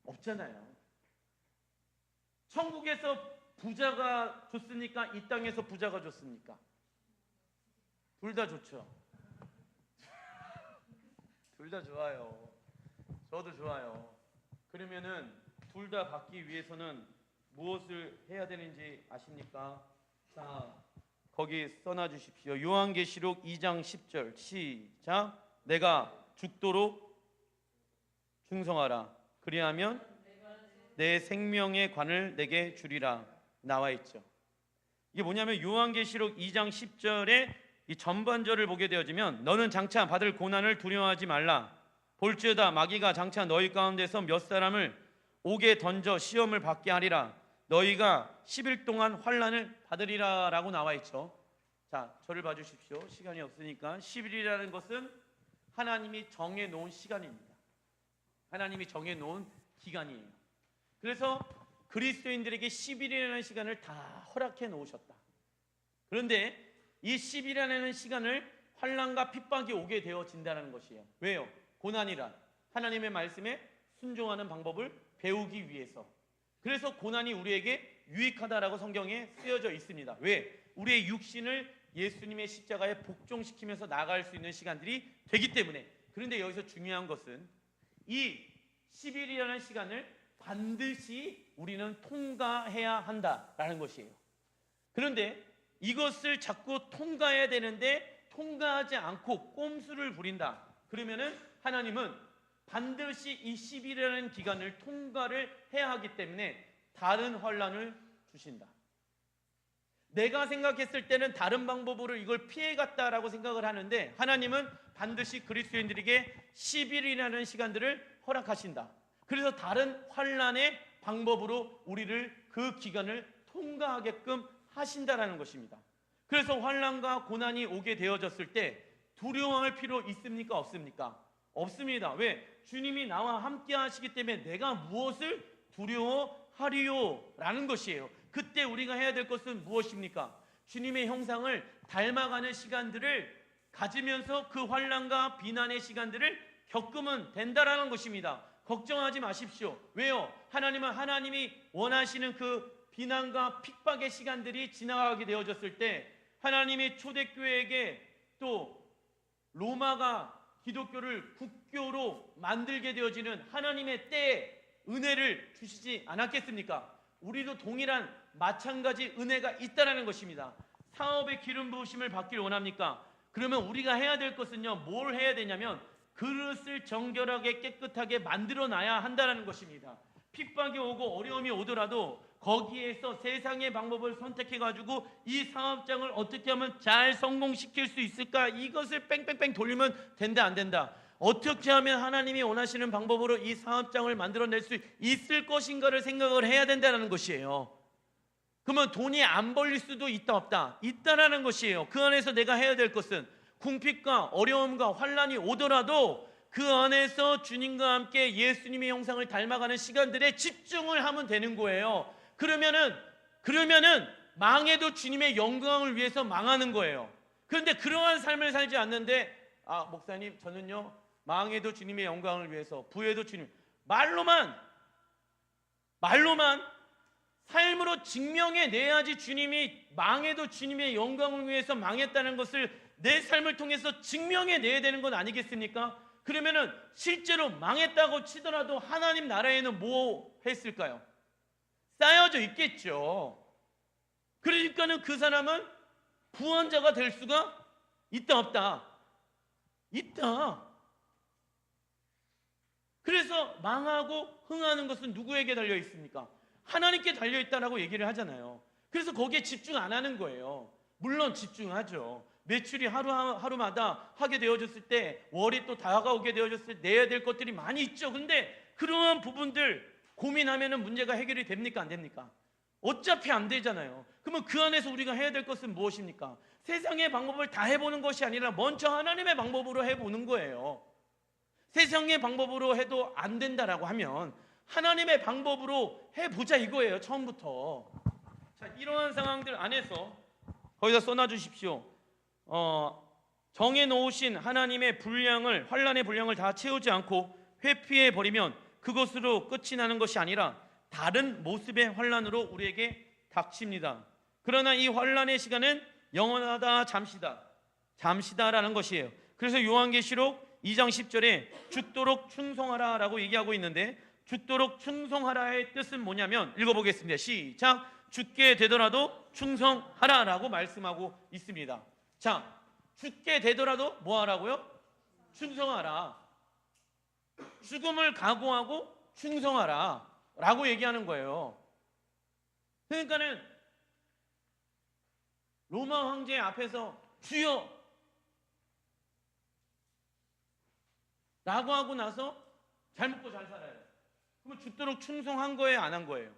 없잖아요. 천국에서 부자가 좋습니까? 이 땅에서 부자가 좋습니까? 둘 다 좋죠. 둘 다 좋아요. 저도 좋아요. 그러면은 둘 다 받기 위해서는 무엇을 해야 되는지 아십니까? 자, 거기 써놔 주십시오. 요한계시록 2장 10절 시작. 내가 죽도록 충성하라. 그리하면 내 생명의 관을 내게 주리라 나와 있죠. 이게 뭐냐면 요한계시록 2장 10절에 이 전반절을 보게 되어지면 너는 장차 받을 고난을 두려워하지 말라. 볼지어다 마귀가 장차 너희 가운데서 몇 사람을 옥에 던져 시험을 받게 하리라. 너희가 10일 동안 환난을 받으리라 라고 나와 있죠. 자, 저를 봐주십시오. 시간이 없으니까 10일이라는 것은 하나님이 정해놓은 시간입니다. 하나님이 정해놓은 기간이에요. 그래서 그리스도인들에게 10일이라는 시간을 다 허락해 놓으셨다. 그런데 이 10일이라는 시간을 환난과 핍박이 오게 되어진다는 것이에요. 왜요? 고난이란 하나님의 말씀에 순종하는 방법을 배우기 위해서. 그래서 고난이 우리에게 유익하다라고 성경에 쓰여져 있습니다. 왜? 우리의 육신을 예수님의 십자가에 복종시키면서 나아갈 수 있는 시간들이 되기 때문에. 그런데 여기서 중요한 것은 이 10일이라는 시간을 반드시 우리는 통과해야 한다라는 것이에요. 그런데 이것을 자꾸 통과해야 되는데 통과하지 않고 꼼수를 부린다. 그러면은 하나님은 반드시 이 10일이라는 기간을 통과를 해야 하기 때문에 다른 환난을 주신다. 내가 생각했을 때는 다른 방법으로 이걸 피해갔다라고 생각을 하는데 하나님은 반드시 그리스도인들에게 10일이라는 시간들을 허락하신다. 그래서 다른 환난의 방법으로 우리를 그 기간을 통과하게끔 하신다라는 것입니다. 그래서 환난과 고난이 오게 되어졌을 때 두려워할 필요 있습니까? 없습니까? 없습니다. 왜? 주님이 나와 함께 하시기 때문에 내가 무엇을 두려워하리요? 라는 것이에요. 그때 우리가 해야 될 것은 무엇입니까? 주님의 형상을 닮아가는 시간들을 가지면서 그 환난과 비난의 시간들을 겪으면 된다라는 것입니다. 걱정하지 마십시오. 왜요? 하나님은 하나님이 원하시는 그 비난과 핍박의 시간들이 지나가게 되어졌을 때 하나님이 초대교회에게 또 로마가 기독교를 국교로 만들게 되어지는 하나님의 때에 은혜를 주시지 않았겠습니까? 우리도 동일한 마찬가지 은혜가 있다는 것입니다. 사업의 기름 부으심을 받기를 원합니까? 그러면 우리가 해야 될 것은요, 뭘 해야 되냐면 그릇을 정결하게 깨끗하게 만들어 놔야 한다는 것입니다. 핍박이 오고 어려움이 오더라도 거기에서 세상의 방법을 선택해가지고 이 사업장을 어떻게 하면 잘 성공시킬 수 있을까? 이것을 뺑뺑뺑 돌리면 된다 안 된다? 어떻게 하면 하나님이 원하시는 방법으로 이 사업장을 만들어낼 수 있을 것인가를 생각을 해야 된다는 것이에요. 그러면 돈이 안 벌릴 수도 있다 없다? 있다라는 것이에요. 그 안에서 내가 해야 될 것은 궁핍과 어려움과 환란이 오더라도 그 안에서 주님과 함께 예수님의 형상을 닮아가는 시간들에 집중을 하면 되는 거예요. 그러면은 망해도 주님의 영광을 위해서 망하는 거예요. 그런데 그러한 삶을 살지 않는데, 목사님 저는요 망해도 주님의 영광을 위해서, 부해도 주님, 말로만 삶으로 증명해 내야지 주님이 망해도 주님의 영광을 위해서 망했다는 것을 내 삶을 통해서 증명해 내야 되는 건 아니겠습니까? 그러면은 실제로 망했다고 치더라도 하나님 나라에는 뭐 했을까요? 쌓여져 있겠죠. 그러니까는 그 사람은 부원자가 될 수가 있다 없다? 있다. 그래서 망하고 흥하는 것은 누구에게 달려 있습니까? 하나님께 달려 있다라고 얘기를 하잖아요. 그래서 거기에 집중 안 하는 거예요. 물론 집중하죠. 매출이 하루마다 하게 되어졌을 때, 월이 또 다가오게 되어졌을 때 내야 될 것들이 많이 있죠. 근데 그러한 부분들 고민하면은 문제가 해결이 됩니까? 안 됩니까? 어차피 안 되잖아요. 그러면 그 안에서 우리가 해야 될 것은 무엇입니까? 세상의 방법을 다 해보는 것이 아니라 먼저 하나님의 방법으로 해보는 거예요. 세상의 방법으로 해도 안 된다라고 하면 하나님의 방법으로 해보자 이거예요. 처음부터. 자, 이러한 상황들 안에서 거기다 써놔주십시오. 정해놓으신 하나님의 분량을, 환란의 분량을 다 채우지 않고 회피해 버리면 그것으로 끝이 나는 것이 아니라 다른 모습의 환란으로 우리에게 닥칩니다. 그러나 이 환란의 시간은 영원하다, 잠시다라는 것이에요. 그래서 요한계시록 2장 10절에 죽도록 충성하라 라고 얘기하고 있는데, 죽도록 충성하라의 뜻은 뭐냐면, 읽어보겠습니다. 시작. 죽게 되더라도 충성하라 라고 말씀하고 있습니다. 자, 죽게 되더라도 뭐 하라고요? 충성하라. 죽음을 각오하고 충성하라 라고 얘기하는 거예요. 그러니까는 로마 황제 앞에서 주여 라고 하고 나서 잘 먹고 잘 살아요. 그러면 죽도록 충성한 거예요? 안 한 거예요?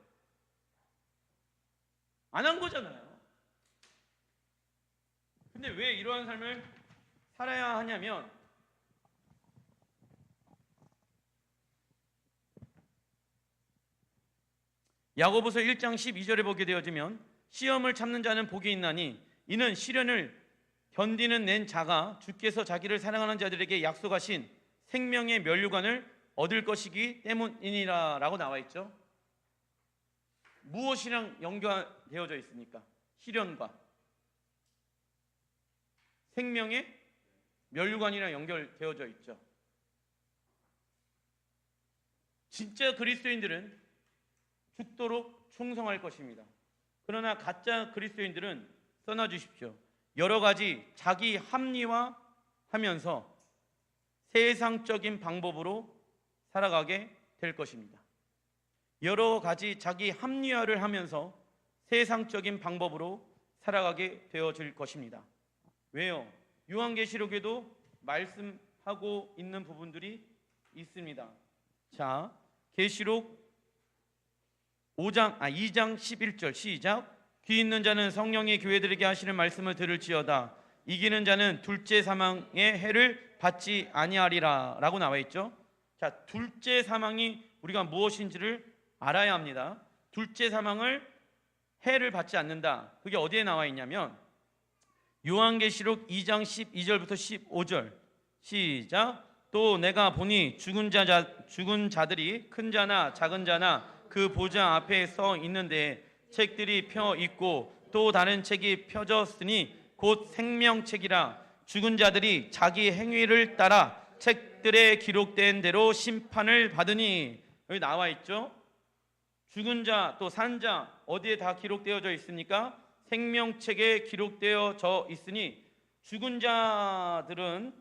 안 한 거잖아요. 근데 왜 이러한 삶을 살아야 하냐면, 야고보서 1장 12절에 보게 되어지면, 시험을 참는 자는 복이 있나니 이는 시련을 견디는 낸 자가 주께서 자기를 사랑하는 자들에게 약속하신 생명의 면류관을 얻을 것이기 때문이니라 라고 나와 있죠. 무엇이랑 연결되어져 있습니까? 시련과 생명의 면류관이랑 연결되어져 있죠. 진짜 그리스도인들은 죽도록 충성할 것입니다. 그러나 가짜 그리스도인들은 써놔주십시오. 여러 가지 자기 합리화하면서 세상적인 방법으로 살아가게 될 것입니다. 여러 가지 자기 합리화를 하면서 세상적인 방법으로 살아가게 되어질 것입니다. 왜요? 요한계시록에도 말씀하고 있는 부분들이 있습니다. 자, 계시록 2장 11절 시작. 귀 있는 자는 성령이 교회들에게 하시는 말씀을 들을지어다. 이기는 자는 둘째 사망의 해를 받지 아니하리라 라고 나와 있죠. 자, 둘째 사망이 우리가 무엇인지를 알아야 합니다. 둘째 사망을, 해를 받지 않는다. 그게 어디에 나와 있냐면 요한계시록 2장 12절부터 15절 시작. 또 내가 보니 죽은 자들이 큰 자나 작은 자나 그 보좌 앞에 서 있는데 책들이 펴 있고 또 다른 책이 펴졌으니 곧 생명책이라. 죽은 자들이 자기 행위를 따라 책들에 기록된 대로 심판을 받으니. 여기 나와 있죠. 죽은 자 또 산 자 어디에 다 기록되어져 있습니까? 생명책에 기록되어져 있으니 죽은 자들은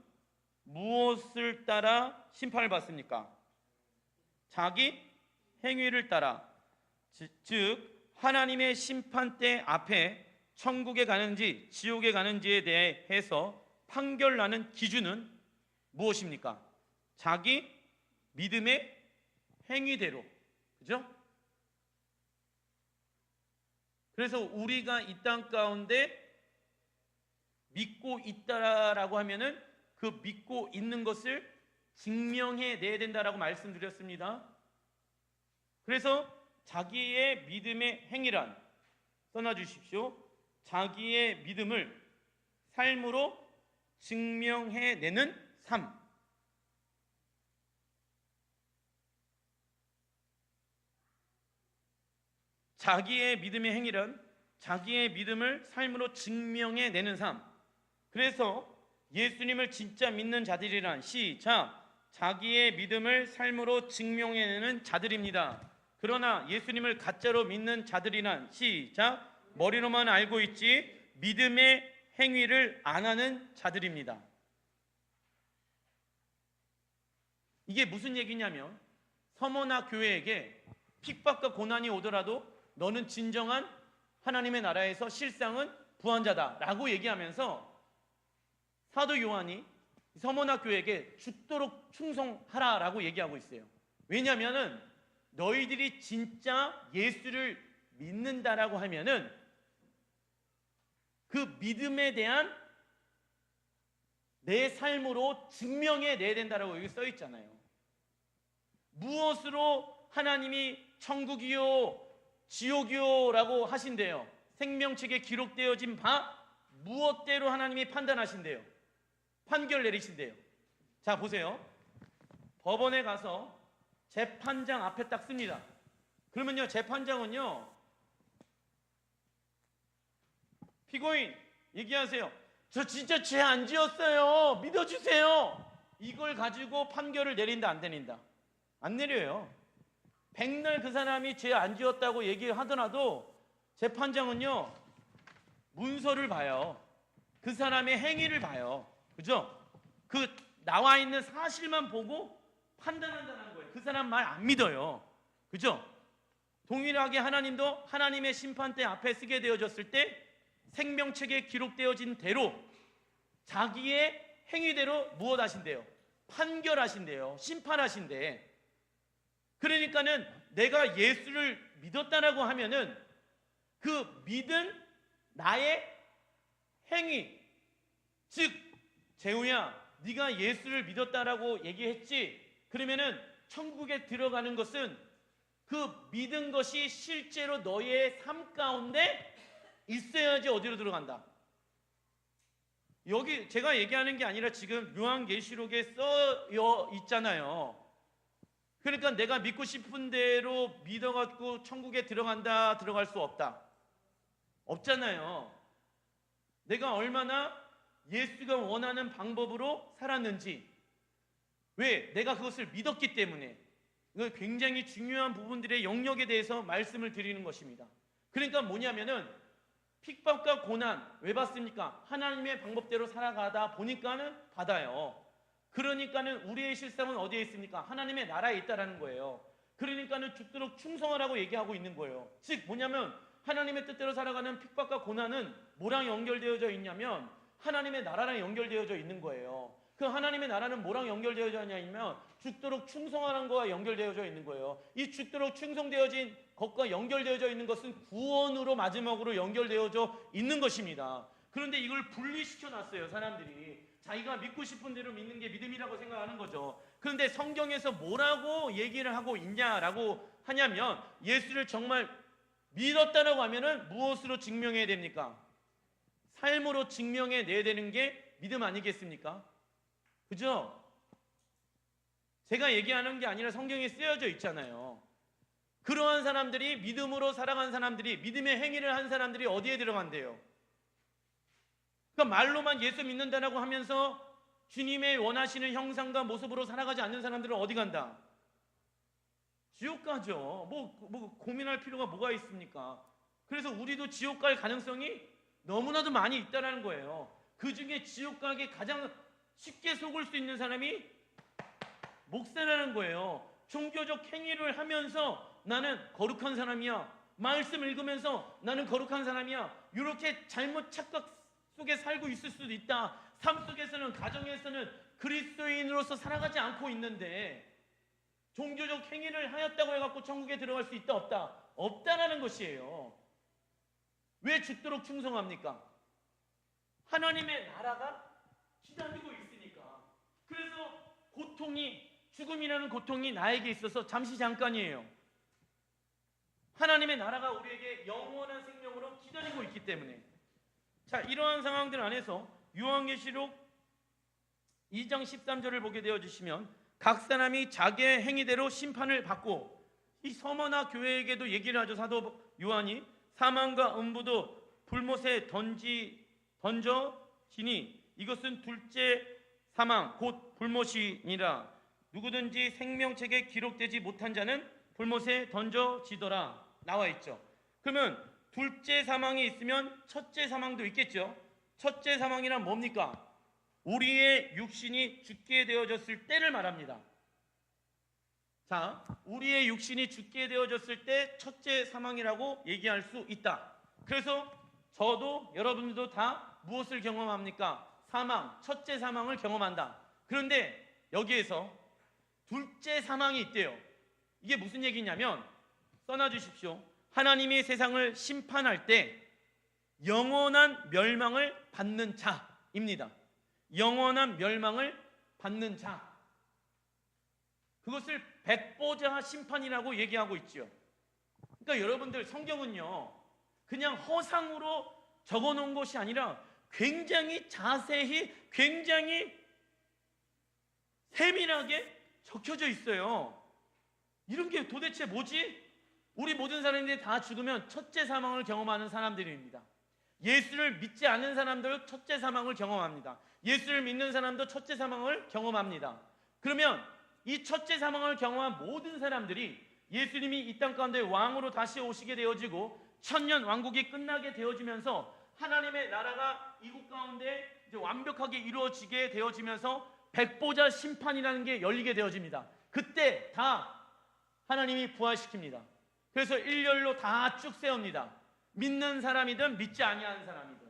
무엇을 따라 심판을 받습니까? 자기 행위를 따라. 즉 하나님의 심판대 앞에 천국에 가는지 지옥에 가는지에 대해서 판결나는 기준은 무엇입니까? 자기 믿음의 행위대로. 그죠? 그래서 우리가 이 땅 가운데 믿고 있다라고 하면은 그 믿고 있는 것을 증명해 내야 된다라고 말씀드렸습니다. 그래서 자기의 믿음의 행위란, 써놔 주십시오. 자기의 믿음을 삶으로 증명해내는 삶. 자기의 믿음의 행위란 자기의 믿음을 삶으로 증명해내는 삶. 그래서 예수님을 진짜 믿는 자들이란, 시작, 자기의 믿음을 삶으로 증명해내는 자들입니다. 그러나 예수님을 가짜로 믿는 자들이란, 시작, 머리로만 알고 있지 믿음의 행위를 안 하는 자들입니다. 이게 무슨 얘기냐면, 서머나 교회에게 핍박과 고난이 오더라도 너는 진정한 하나님의 나라에서 실상은 부한자다라고 얘기하면서 사도 요한이 서머나 교회에게 죽도록 충성하라라고 얘기하고 있어요. 왜냐하면은 너희들이 진짜 예수를 믿는다라고 하면은 그 믿음에 대한 내 삶으로 증명해 내야 된다라고 여기 써 있잖아요. 무엇으로 하나님이 천국이요 지옥이요라고 하신대요. 생명책에 기록되어진 바 무엇대로 하나님이 판단하신대요. 판결 내리신대요. 자, 보세요. 법원에 가서 재판장 앞에 딱 씁니다. 그러면요, 재판장은요, 피고인 얘기하세요. 저 진짜 죄 안 지었어요. 믿어주세요. 이걸 가지고 판결을 내린다, 안 내린다? 안 내려요. 백날 그 사람이 죄 안 지었다고 얘기하더라도 재판장은요, 문서를 봐요. 그 사람의 행위를 봐요. 그죠? 그 나와 있는 사실만 보고 판단한다는 거예요. 그 사람 말 안 믿어요. 그죠? 동일하게 하나님도 하나님의 심판대 앞에 쓰게 되어졌을 때 생명책에 기록되어진 대로 자기의 행위대로 무엇 하신대요? 판결하신대요. 심판하신대. 그러니까는 내가 예수를 믿었다라고 하면은 그 믿은 나의 행위, 즉 재우야, 네가 예수를 믿었다라고 얘기했지? 그러면은 천국에 들어가는 것은 그 믿은 것이 실제로 너의 삶 가운데 있어야지 어디로 들어간다. 여기 제가 얘기하는 게 아니라 지금 요한계시록에 써 있잖아요. 그러니까 내가 믿고 싶은 대로 믿어갖고 천국에 들어간다, 들어갈 수 없다. 없잖아요. 내가 얼마나 예수가 원하는 방법으로 살았는지, 왜? 내가 그것을 믿었기 때문에. 이거 굉장히 중요한 부분들의 영역에 대해서 말씀을 드리는 것입니다. 그러니까 뭐냐면은 핍박과 고난 왜 받습니까? 하나님의 방법대로 살아가다 보니까는 받아요. 그러니까는 우리의 실상은 어디에 있습니까? 하나님의 나라에 있다라는 거예요. 그러니까는 죽도록 충성하라고 얘기하고 있는 거예요. 즉 뭐냐면 하나님의 뜻대로 살아가는 핍박과 고난은 뭐랑 연결되어져 있냐면 하나님의 나라랑 연결되어져 있는 거예요. 그 하나님의 나라는 뭐랑 연결되어져 있냐면 죽도록 충성하는 거와 연결되어져 있는 거예요. 이 죽도록 충성되어진 것과 연결되어져 있는 것은 구원으로 마지막으로 연결되어져 있는 것입니다. 그런데 이걸 분리시켜 놨어요. 사람들이 자기가 믿고 싶은 대로 믿는 게 믿음이라고 생각하는 거죠. 그런데 성경에서 뭐라고 얘기를 하고 있냐라고 하냐면 예수를 정말 믿었다라고 하면은 무엇으로 증명해야 됩니까? 삶으로 증명해 내야 되는 게 믿음 아니겠습니까? 그죠? 제가 얘기하는 게 아니라 성경에 쓰여져 있잖아요. 그러한 사람들이, 믿음으로 살아간 사람들이, 믿음의 행위를 한 사람들이 어디에 들어간대요? 그러니까 말로만 예수 믿는다라고 하면서 주님의 원하시는 형상과 모습으로 살아가지 않는 사람들은 어디 간다? 지옥 가죠. 뭐 고민할 필요가 뭐가 있습니까? 그래서 우리도 지옥 갈 가능성이 너무나도 많이 있다는 거예요. 그 중에 지옥 가게 가장 쉽게 속을 수 있는 사람이 목사라는 거예요. 종교적 행위를 하면서 나는 거룩한 사람이야. 말씀 읽으면서 나는 거룩한 사람이야. 이렇게 잘못 착각 속에 살고 있을 수도 있다. 삶 속에서는, 가정에서는 그리스도인으로서 살아가지 않고 있는데 종교적 행위를 하였다고 해갖고 천국에 들어갈 수 있다 없다? 없다라는 것이에요. 왜 죽도록 충성합니까? 하나님의 나라가 기다리고 있으니까. 그래서 죽음이라는 고통이 나에게 있어서 잠시 잠깐이에요. 하나님의 나라가 우리에게 영원한 생명으로 기다리고 있기 때문에. 자, 이러한 상황들 안에서 요한계시록 2장 13절을 보게 되어주시면 각 사람이 자기의 행위대로 심판을 받고, 이 서머나 교회에게도 얘기를 하죠. 사도 요한이 사망과 음부도 불못에 던져지니 이것은 둘째 사망 곧 불못이니라. 누구든지 생명책에 기록되지 못한 자는 불못에 던져지더라 나와 있죠. 그러면 둘째 사망이 있으면 첫째 사망도 있겠죠. 첫째 사망이란 뭡니까? 우리의 육신이 죽게 되어졌을 때를 말합니다. 자, 우리의 육신이 죽게 되어졌을 때 첫째 사망이라고 얘기할 수 있다. 그래서 저도 여러분들도 다 무엇을 경험합니까? 사망, 첫째 사망을 경험한다. 그런데 여기에서 둘째 사망이 있대요. 이게 무슨 얘기냐면, 써놔주십시오. 하나님이 세상을 심판할 때 영원한 멸망을 받는 자입니다. 영원한 멸망을 받는 자, 그것을 백보자 심판이라고 얘기하고 있죠. 그러니까 여러분들, 성경은요 그냥 허상으로 적어놓은 것이 아니라 굉장히 자세히, 굉장히 세밀하게 적혀져 있어요. 이런 게 도대체 뭐지? 우리 모든 사람들이 다 죽으면 첫째 사망을 경험하는 사람들입니다. 예수를 믿지 않는 사람도 첫째 사망을 경험합니다. 예수를 믿는 사람도 첫째 사망을 경험합니다. 그러면 이 첫째 사망을 경험한 모든 사람들이 예수님이 이 땅 가운데 왕으로 다시 오시게 되어지고 천년 왕국이 끝나게 되어지면서 하나님의 나라가 이곳 가운데 이제 완벽하게 이루어지게 되어지면서 백보자 심판이라는 게 열리게 되어집니다. 그때 다 하나님이 부활시킵니다. 그래서 일렬로 다 쭉 세웁니다. 믿는 사람이든 믿지 아니하는 사람이든.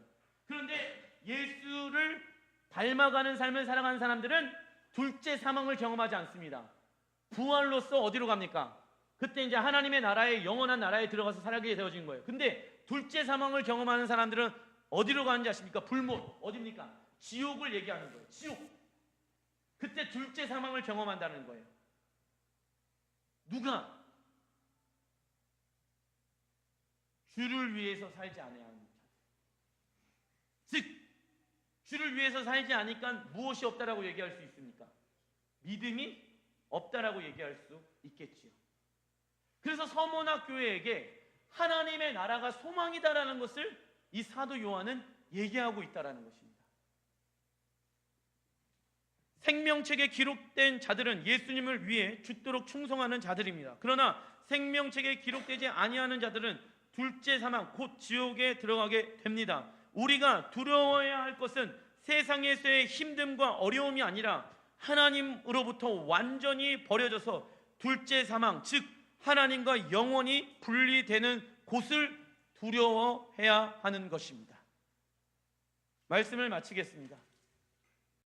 그런데 예수를 닮아가는 삶을 살아가는 사람들은 둘째 사망을 경험하지 않습니다. 부활로서 어디로 갑니까? 그때 이제 하나님의 나라에, 영원한 나라에 들어가서 살게 되어진 거예요. 근데 둘째 사망을 경험하는 사람들은 어디로 가는지 아십니까? 불못, 어디입니까? 지옥을 얘기하는 거예요. 지옥. 그때 둘째 사망을 경험한다는 거예요. 누가? 주를 위해서 살지 않아야 합니다. 즉, 주를 위해서 살지 않으니까 무엇이 없다라고 얘기할 수 있습니까? 믿음이 없다라고 얘기할 수 있겠지요. 그래서 서머나 교회에게 하나님의 나라가 소망이다라는 것을 이 사도 요한은 얘기하고 있다라는 것입니다. 생명책에 기록된 자들은 예수님을 위해 죽도록 충성하는 자들입니다. 그러나 생명책에 기록되지 아니하는 자들은 둘째 사망 곧 지옥에 들어가게 됩니다. 우리가 두려워해야 할 것은 세상에서의 힘듦과 어려움이 아니라 하나님으로부터 완전히 버려져서 둘째 사망, 즉 하나님과 영원히 분리되는 곳을 두려워해야 하는 것입니다. 말씀을 마치겠습니다.